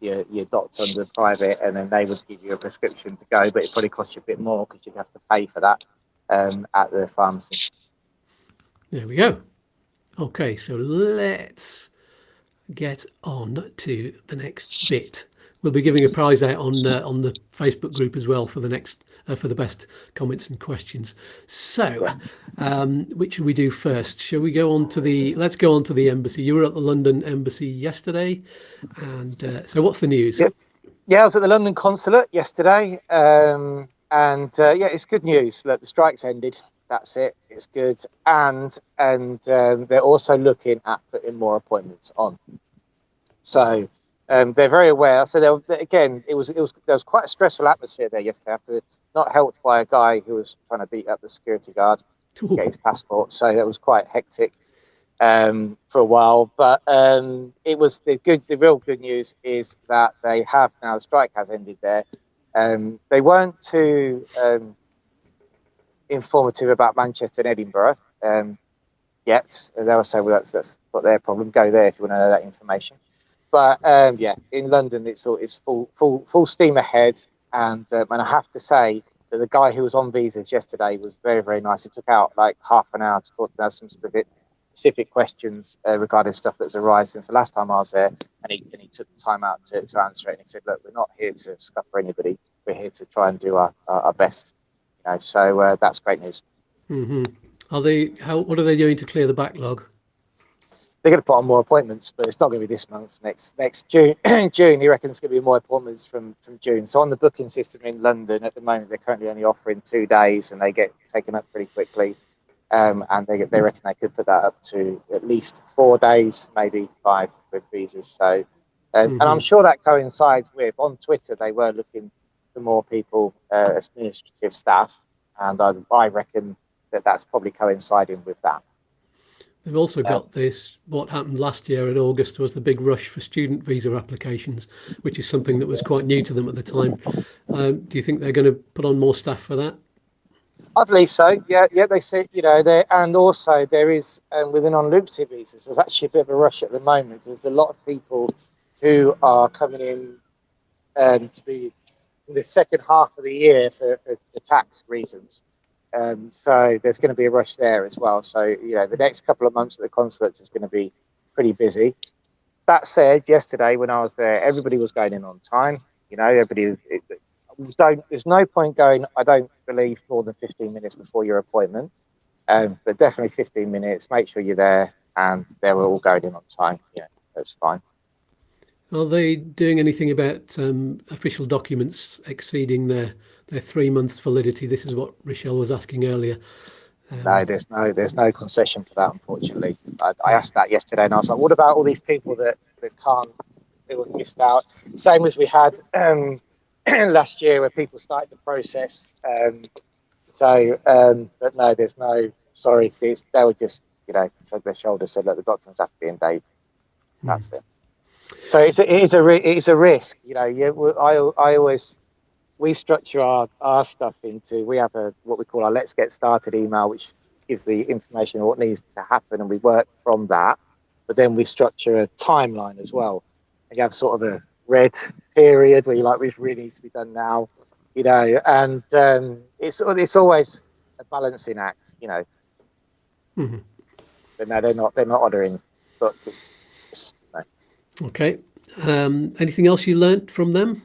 your doctor on the private, and then they would give you a prescription to go, but it probably costs you a bit more because you'd have to pay for that at the pharmacy. There we go. Okay, so let's get on to the next bit. We'll be giving a prize out on the Facebook group as well for the next for the best comments and questions. So, which should we do first? Shall we go on to let's go on to the embassy. You were at the London embassy yesterday, and so what's the news? Yeah, I was at the London consulate yesterday, it's good news. Look, the strike's ended. That's it. It's good, and they're also looking at putting more appointments on. So. They're very aware. So there was quite a stressful atmosphere there yesterday. Not helped by a guy who was trying to beat up the security guard to get his passport. So that was quite hectic for a while. But it was the real good news is that they have now. The strike has ended there. They weren't too informative about Manchester and Edinburgh yet. They were saying, well, that's not their problem. Go there if you want to know that information. But in London, it's full steam ahead, and I have to say, the guy who was on visas yesterday was very, very nice. He took out like half an hour to talk about some specific questions regarding stuff that's arisen since the last time I was there, and he took the time out to answer it. And he said, "Look, we're not here to scupper anybody. We're here to try and do our best." So that's great news. Mm-hmm. What are they doing to clear the backlog? They're going to put on more appointments, but it's not going to be this month. Next June, June, he reckons it's going to be more appointments from June. So on the booking system in London at the moment, they're currently only offering 2 days, and they get taken up pretty quickly. And they reckon they could put that up to at least 4 days, maybe 5 with visas. So, and I'm sure that coincides with, on Twitter, they were looking for more people as administrative staff, and I reckon that's probably coinciding with that. They've also got this, what happened last year in August was the big rush for student visa applications, which is something that was quite new to them at the time. Do you think they're going to put on more staff for that? I believe so. Yeah. They say, and also there is with the non-lucrative visas, there's actually a bit of a rush at the moment because there's a lot of people who are coming in to be in the second half of the year for tax reasons. So there's going to be a rush there as well. So the next couple of months at the consulates is going to be pretty busy. That said, yesterday when I was there, everybody was going in on time. There's no point going, I don't believe, more than 15 minutes before your appointment, but definitely 15 minutes. Make sure you're there, and they were all going in on time. Yeah, that's fine. Are they doing anything about official documents exceeding their 3 months validity? This is what Rochelle was asking earlier. No, there's no concession for that, unfortunately. I asked that yesterday, and I was like, what about all these people that can't, they were missed out? Same as we had last year where people started the process. But no, there's no, sorry, they were just, shrug their shoulders, said, look, the documents have to be in date. That's it. So it is a risk. We structure our stuff into, we have what we call our Let's Get Started email, which gives the information of what needs to happen, and we work from that. But then we structure a timeline as well. And you have sort of a red period where you're like, this really needs to be done now, and it's always a balancing act, Mm-hmm. But no, they're not ordering. But no. Okay. Anything else you learnt from them?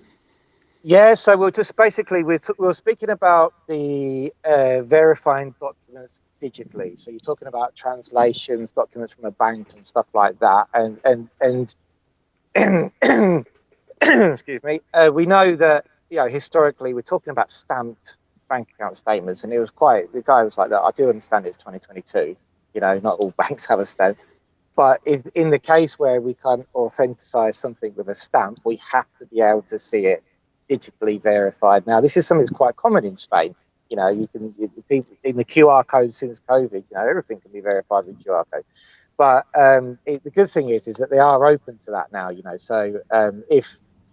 Yeah, so we're just basically we're speaking about the verifying documents digitally. So you're talking about translations, documents from a bank, and stuff like that. And excuse me. We know that historically we're talking about stamped bank account statements, and the guy was like, "Look, I do understand it's 2022. Not all banks have a stamp." But in the case where we can authenticize something with a stamp, we have to be able to see it digitally verified. Now, this is something that's quite common in Spain. People in the QR code since COVID, everything can be verified with QR code. But the good thing is that they are open to that now. So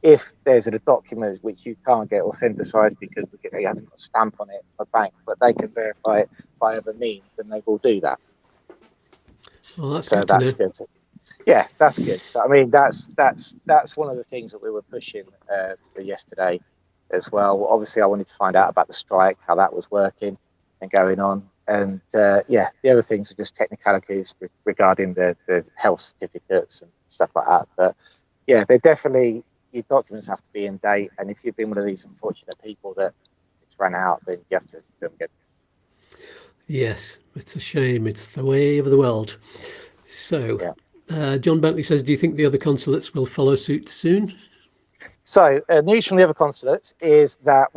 if there's a document which you can't get authenticated because it hasn't got a stamp on it for a bank, but they can verify it by other means, then they will do that. Well, that's so good that's to know. good. Yeah, that's good. So I mean, that's one of the things that we were pushing for yesterday as well. Obviously, I wanted to find out about the strike, how that was working and going on, and the other things were just technicalities regarding the health certificates and stuff like that. But yeah, they're definitely, your documents have to be in date, and if you've been one of these unfortunate people that it's run out, then you have to do them again. Yes, it's a shame. It's the way of the world. So, John Bentley says, do you think the other consulates will follow suit soon? So, news from the other consulates is that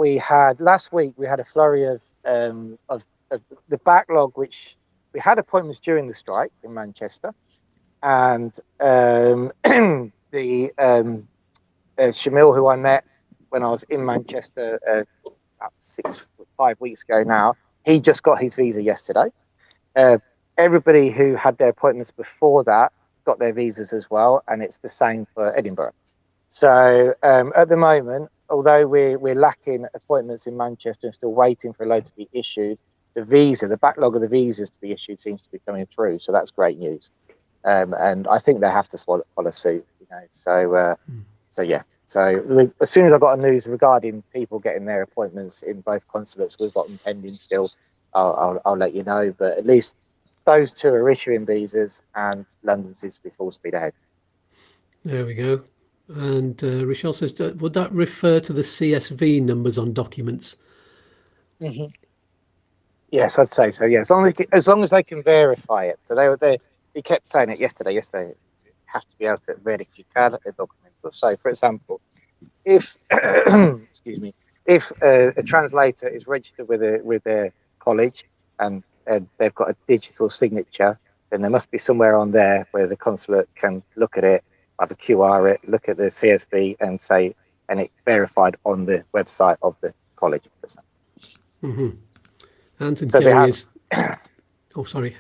last week we had a flurry of the backlog, which we had appointments during the strike in Manchester, and the Shamil, who I met when I was in Manchester about 5 weeks ago now, he just got his visa yesterday. Everybody who had their appointments before that got their visas as well, and it's the same for Edinburgh. So at the moment, although we're lacking appointments in Manchester and still waiting for a load to be issued, the backlog of the visas to be issued seems to be coming through. So that's great news. And I think they have to follow suit. So yeah. So as soon as I got a news regarding people getting their appointments in both consulates, we've got them pending still. I'll let you know. But at least those two are issuing visas, and London seems to be full speed ahead. There we go. And Rochelle says, would that refer to the CSV numbers on documents? Mm-hmm. Yes, I'd say so. Yeah, as long as they can verify it. So he kept saying it yesterday. You have to be able to verify a document. So, for example, if excuse me, if a translator is registered with their college and they've got a digital signature, then there must be somewhere on there where the consulate can look at it, either QR it, look at the CSV, and say, and it's verified on the website of the college. Mm-hmm. Anton So Kerry is. Oh, sorry.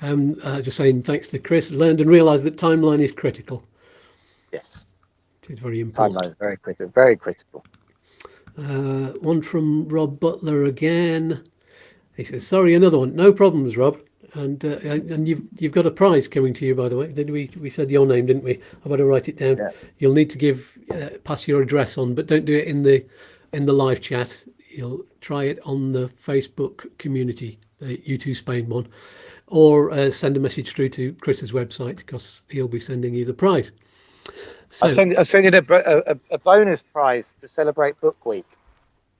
Just saying thanks to Chris. Learned and realised that timeline is critical. Yes. It is very important. Timeline is very critical. Very critical. One from Rob Butler again. He says, "Sorry, another one. No problems, Rob. And you've got a prize coming to you, by the way. Did we said your name, didn't we? I better write it down. Yeah. You'll need to pass your address on, but don't do it in the live chat. You'll try it on the Facebook community, the U2 Spain one, or send a message through to Chris's website, because he'll be sending you the prize." So, I sent you a bonus prize to celebrate Book Week.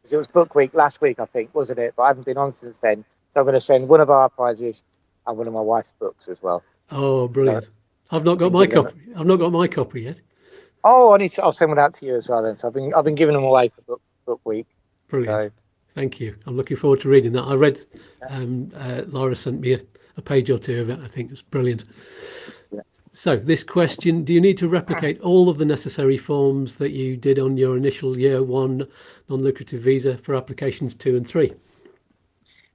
It was Book Week last week, I think, wasn't it? But I haven't been on since then. So I'm going to send one of our prizes and one of my wife's books as well. Oh, brilliant! So, I've not got my copy. I've not got my copy yet. Oh, I'll send one out to you as well then. So I've been giving them away for Book Week. Brilliant. So, thank you. I'm looking forward to reading that. I read Laura sent me a page or two of it. I think it's brilliant. Yeah. So this question, do you need to replicate all of the necessary forms that you did on your initial year one non-lucrative visa for applications 2 and 3?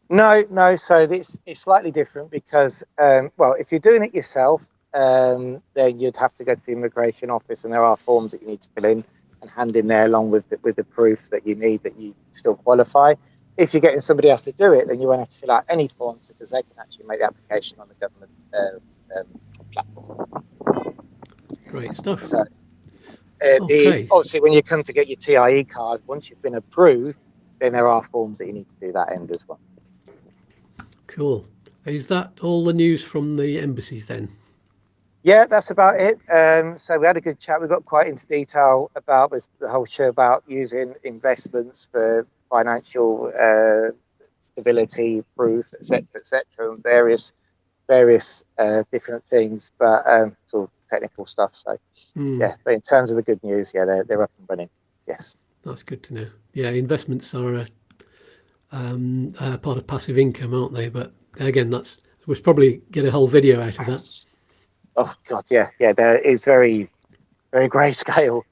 No. So it's slightly different because, if you're doing it yourself, then you'd have to go to the immigration office, and there are forms that you need to fill in and hand in there along with the proof that you need that you still qualify. If you're getting somebody else to do it, then you won't have to fill out any forms because they can actually make the application on the government platform. Great stuff. So, obviously, when you come to get your TIE card, once you've been approved, then there are forms that you need to do that end as well. Cool. Is that all the news from the embassies then? Yeah, that's about it. So we had a good chat. We got quite into detail about the whole show about using investments for financial stability, proof, etc., and various different things, but it's all technical stuff. So yeah, but in terms of the good news, yeah, they're up and running. Yes, that's good to know. Yeah, investments are a part of passive income, aren't they? But again, we'll probably get a whole video out of that. Oh God, yeah. It's very, very grayscale,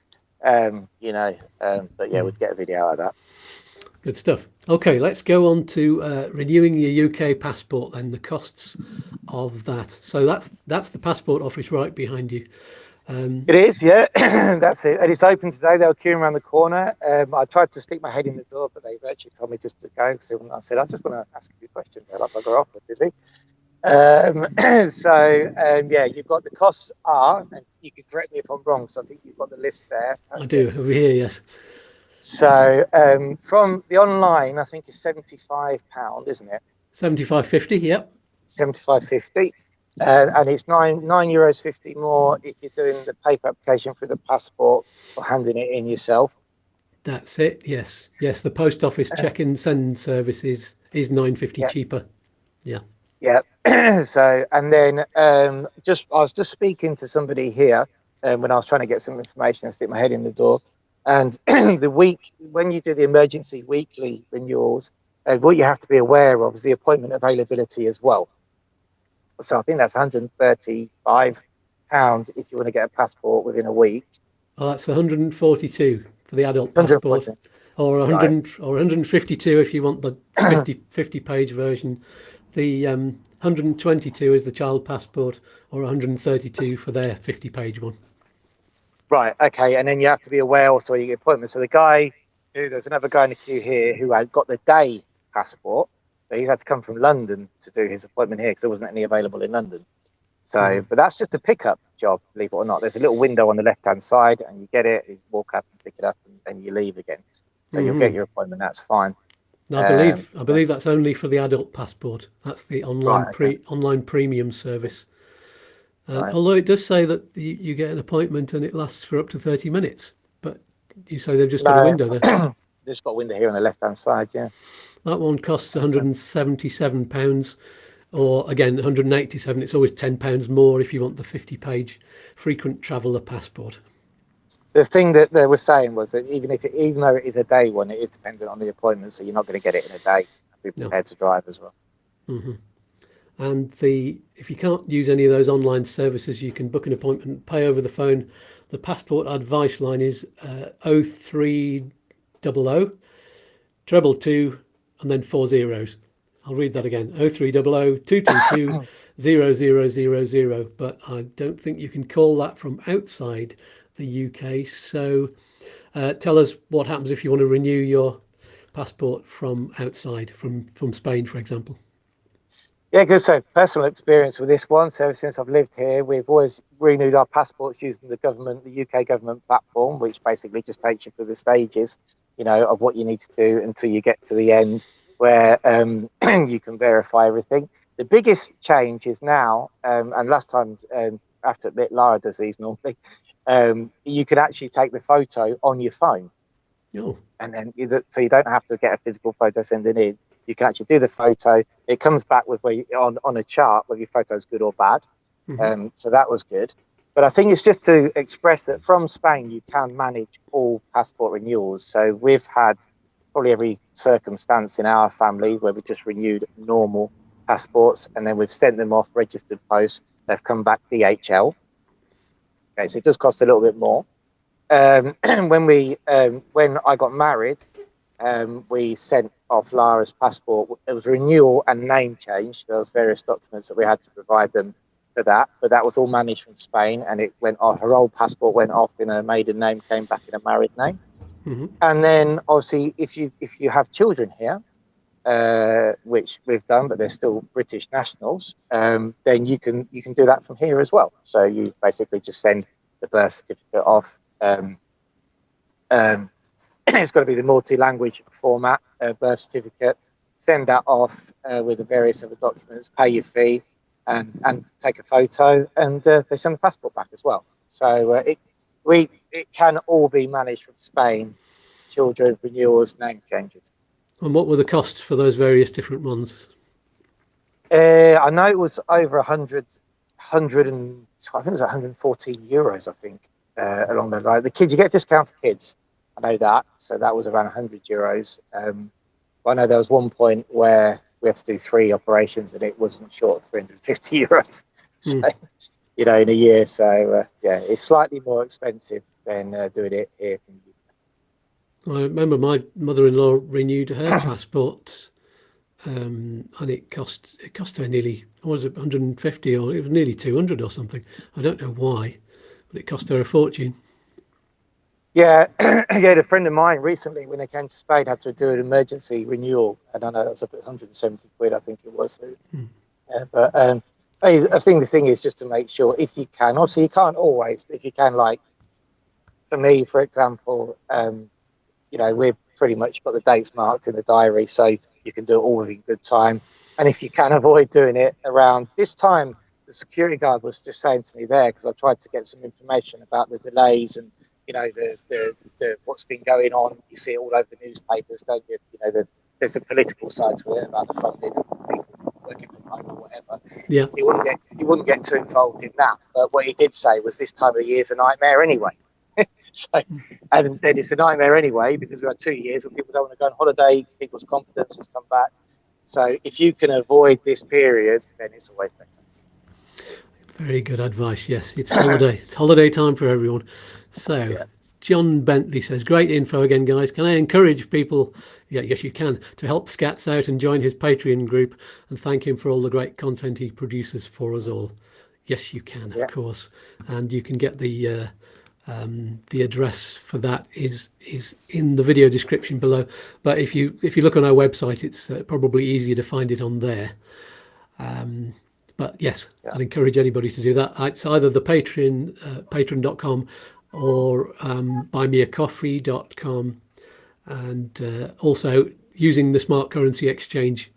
but yeah, we'd get a video out of that. Good stuff. Okay, let's go on to renewing your UK passport then, the costs of that. So that's the passport office right behind you. It is, yeah. That's it. And it's open today. They were queuing around the corner. I tried to stick my head in the door, but they've actually told me just to go. So I said, I just want to ask a few questions. They're like, bugger off, we're busy. Yeah, you've got the costs are, and you can correct me if I'm wrong, so I think you've got the list there. I do, over here, yes. So from the online, I think it's £75, isn't it? £75.50, yep. £75.50. And it's €9.50 more if you're doing the paper application for the passport or handing it in yourself. That's it, yes. The post office check-in send service is £9.50 cheaper. Yeah. So, and then I was just speaking to somebody here when I was trying to get some information and stick my head in the door. And when you do the emergency weekly renewals, what you have to be aware of is the appointment availability as well. So I think that's £135 if you want to get a passport within a week. Oh, that's 142 for the adult passport, or 100 or 152 if you want the 50-page version. The 122 is the child passport, or 132 for their 50-page one. Right. Okay. And then you have to be aware also you get appointments. So there's another guy in the queue here who had got the day passport, but he had to come from London to do his appointment here because there wasn't any available in London. So, but that's just a pickup. job, believe it or not. There's a little window on the left-hand side, and you get it, you walk up and pick it up, and you leave again. So you'll get your appointment. That's fine. I believe that's only for the adult passport. That's the online online premium service. Although it does say that you get an appointment and it lasts for up to 30 minutes, but you say they've just got a window there. They've just got a window here on the left-hand side. Yeah. That one costs £177, or again 187. It's always £10 more if you want the 50-page frequent traveller passport. The thing that they were saying was that even though it is a day one, it is dependent on the appointment, so you're not going to get it in a day. Be prepared to drive as well. And if you can't use any of those online services, you can book an appointment, pay over the phone. The passport advice line is 0300 222 and then 4 zeros. I'll read that again, 0300 222 0000. But I don't think you can call that from outside the UK. So tell us what happens if you want to renew your passport from outside, from Spain, for example. Yeah, good. So personal experience with this one. So since I've lived here, we've always renewed our passports using the UK government platform, which basically just takes you through the stages, of what you need to do until you get to the end where you can verify everything. The biggest change is now, and last time, I have to admit, Lara does these normally, you can actually take the photo on your phone. Oh. And then so you don't have to get a physical photo sending in. You can actually do the photo. It comes back with on a chart whether your photo is good or bad. So that was good. But I think it's just to express that from Spain, you can manage all passport renewals. So we've had probably every circumstance in our family where we just renewed normal passports, and then we've sent them off registered post. They've come back DHL. Okay, so it does cost a little bit more. When I got married, we sent off Lara's passport. It was renewal and name change. There was various documents that we had to provide them for that, but that was all managed from Spain, and it went off. Her old passport went off in a maiden name, came back in a married name. And then obviously if you have children here, which we've done, but they're still British nationals, then you can do that from here as well. So you basically just send the birth certificate off. It's got to be the multi-language format birth certificate. Send that off with the various other documents, pay your fee, and take a photo, and they send the passport back as well. So it can all be managed from Spain: children, renewals, name changes. And what were the costs for those various different ones? I know it was over 100 and I think it was 114 euros. I think along those lines. The kids, you get a discount for kids. I know that, so that was around 100 euros. But I know there was one point where we had to do 3 operations and it wasn't short of 350 euros. So, in a year. So it's slightly more expensive than doing it here from the UK. I remember my mother-in-law renewed her passport, and it cost her nearly, was it 150, or it was nearly 200 or something. I don't know why, but it cost her a fortune. Yeah, a friend of mine recently, when they came to Spain, had to do an emergency renewal. I don't know, it was about 170 quid, I think it was. But I think the thing is just to make sure, if you can, obviously you can't always, but if you can, like for me, for example, we've pretty much got the dates marked in the diary, so you can do it all in good time. And if you can avoid doing it around this time, the security guard was just saying to me there, because I tried to get some information about the delays and the what's been going on. You see it all over the newspapers, don't you? There's a political side to it about the funding of people working from home or whatever. Yeah, he wouldn't get too involved in that. But what he did say was this time of year is a nightmare anyway. And then it's a nightmare anyway because we've had 2 years when people don't want to go on holiday, people's confidence has come back. So if you can avoid this period, then it's always better. Very good advice. Yes, it's holiday. It's holiday time for everyone. So John Bentley says, great info again, guys. Can I encourage people, yes you can, to help Scats out and join his Patreon group, and thank him for all the great content he produces for us all? Yes, you can, of course. And you can get the address for that is in the video description below. But if you look on our website, it's probably easier to find it on there. But yes, I'd encourage anybody to do that. It's either the Patreon, patreon.com, or buymeacoffee.com, and also using the smart currency exchange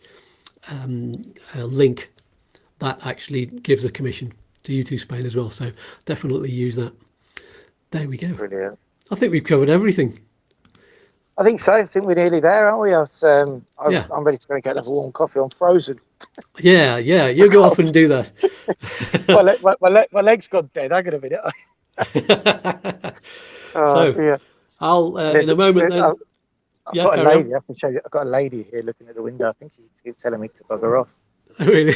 link that actually gives a commission to U2 Spain as well. So definitely use that. There we go. Brilliant. I think we've covered everything. I think so. I think we're nearly there, aren't we? I'm ready to go and get another warm coffee. I'm frozen. Yeah, you go off and do that. my leg's gone dead. Hang on a minute. So I'll in a moment then. I've got a lady. I have to show you. I've got a lady here looking at the window. I think she's telling me to bugger off. Really?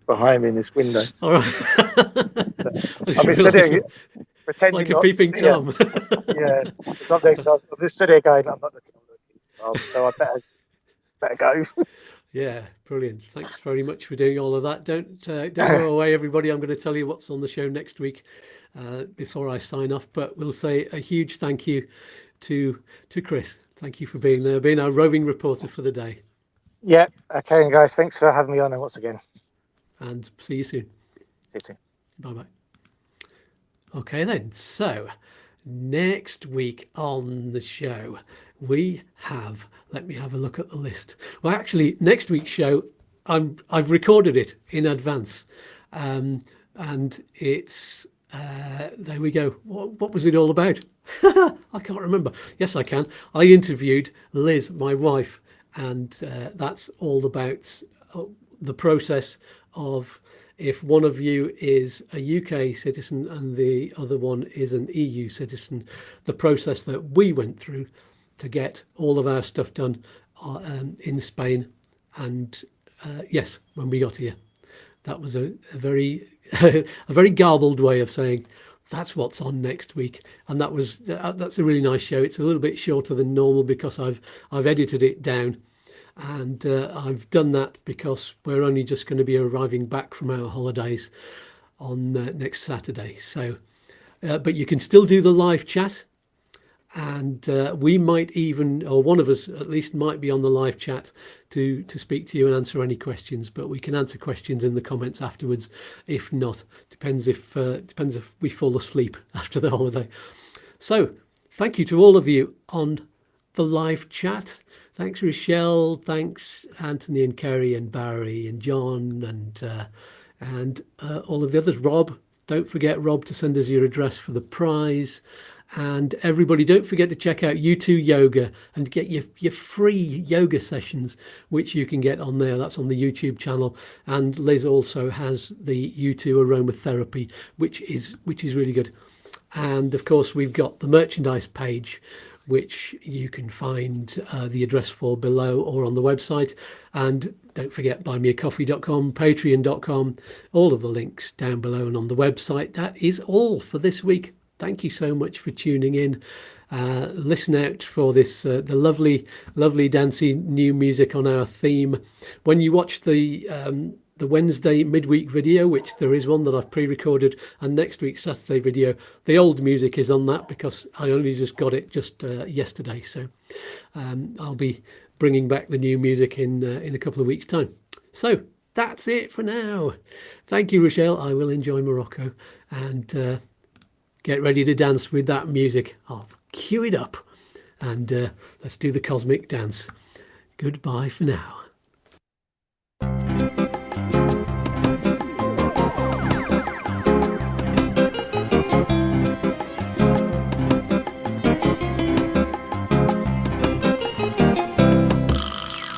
Behind me in this window. All right. I've been sitting pretending like a peeping Tom. Yeah. Some days I'm just sitting going, I'm not looking, so I better go. Yeah, brilliant. Thanks very much for doing all of that. Don't go away, everybody. I'm going to tell you what's on the show next week before I sign off. But we'll say a huge thank you to Chris. Thank you for being there, being our roving reporter for the day. Yeah. Okay, and guys, thanks for having me on once again. And see you soon. See you soon. Bye-bye. Okay then, so next week on the show we have, let me have a look at the list. Well, actually, next week's show, I've recorded it in advance, and it's there we go. What was it all about? I can't remember. Yes, I can. I interviewed Liz, my wife, and that's all about the process of, if one of you is a UK citizen and the other one is an EU citizen, the process that we went through to get all of our stuff done in Spain. And yes, when we got here, that was a very a very garbled way of saying that's what's on next week. And that's a really nice show. It's a little bit shorter than normal because I've edited it down. And I've done that because we're only just going to be arriving back from our holidays on next Saturday. So, but you can still do the live chat, and we might even, or one of us at least, might be on the live chat to speak to you and answer any questions. But we can answer questions in the comments afterwards. If not, depends if we fall asleep after the holiday. So, thank you to all of you on the live chat. Thanks, Rochelle. Thanks, Anthony and Kerry and Barry and John and all of the others. Rob, don't forget, Rob, to send us your address for the prize. And everybody, don't forget to check out U2 Yoga and get your free yoga sessions, which you can get on there. That's on the YouTube channel. And Liz also has the U2 aromatherapy, which is really good. And of course, we've got the merchandise page, which you can find the address for below or on the website. And don't forget, buymeacoffee.com, patreon.com, all of the links down below and on the website. That is all for this week. Thank you so much for tuning in. Listen out for this, the lovely dancey new music on our theme. When you watch the Wednesday midweek video, which there is one that I've pre-recorded, and next week's Saturday video, the old music is on that because I only just got it just yesterday. So I'll be bringing back the new music in a couple of weeks' time. So that's it for now. Thank you, Rochelle. I will enjoy Morocco and get ready to dance with that music. I'll cue it up and let's do the cosmic dance. Goodbye for now.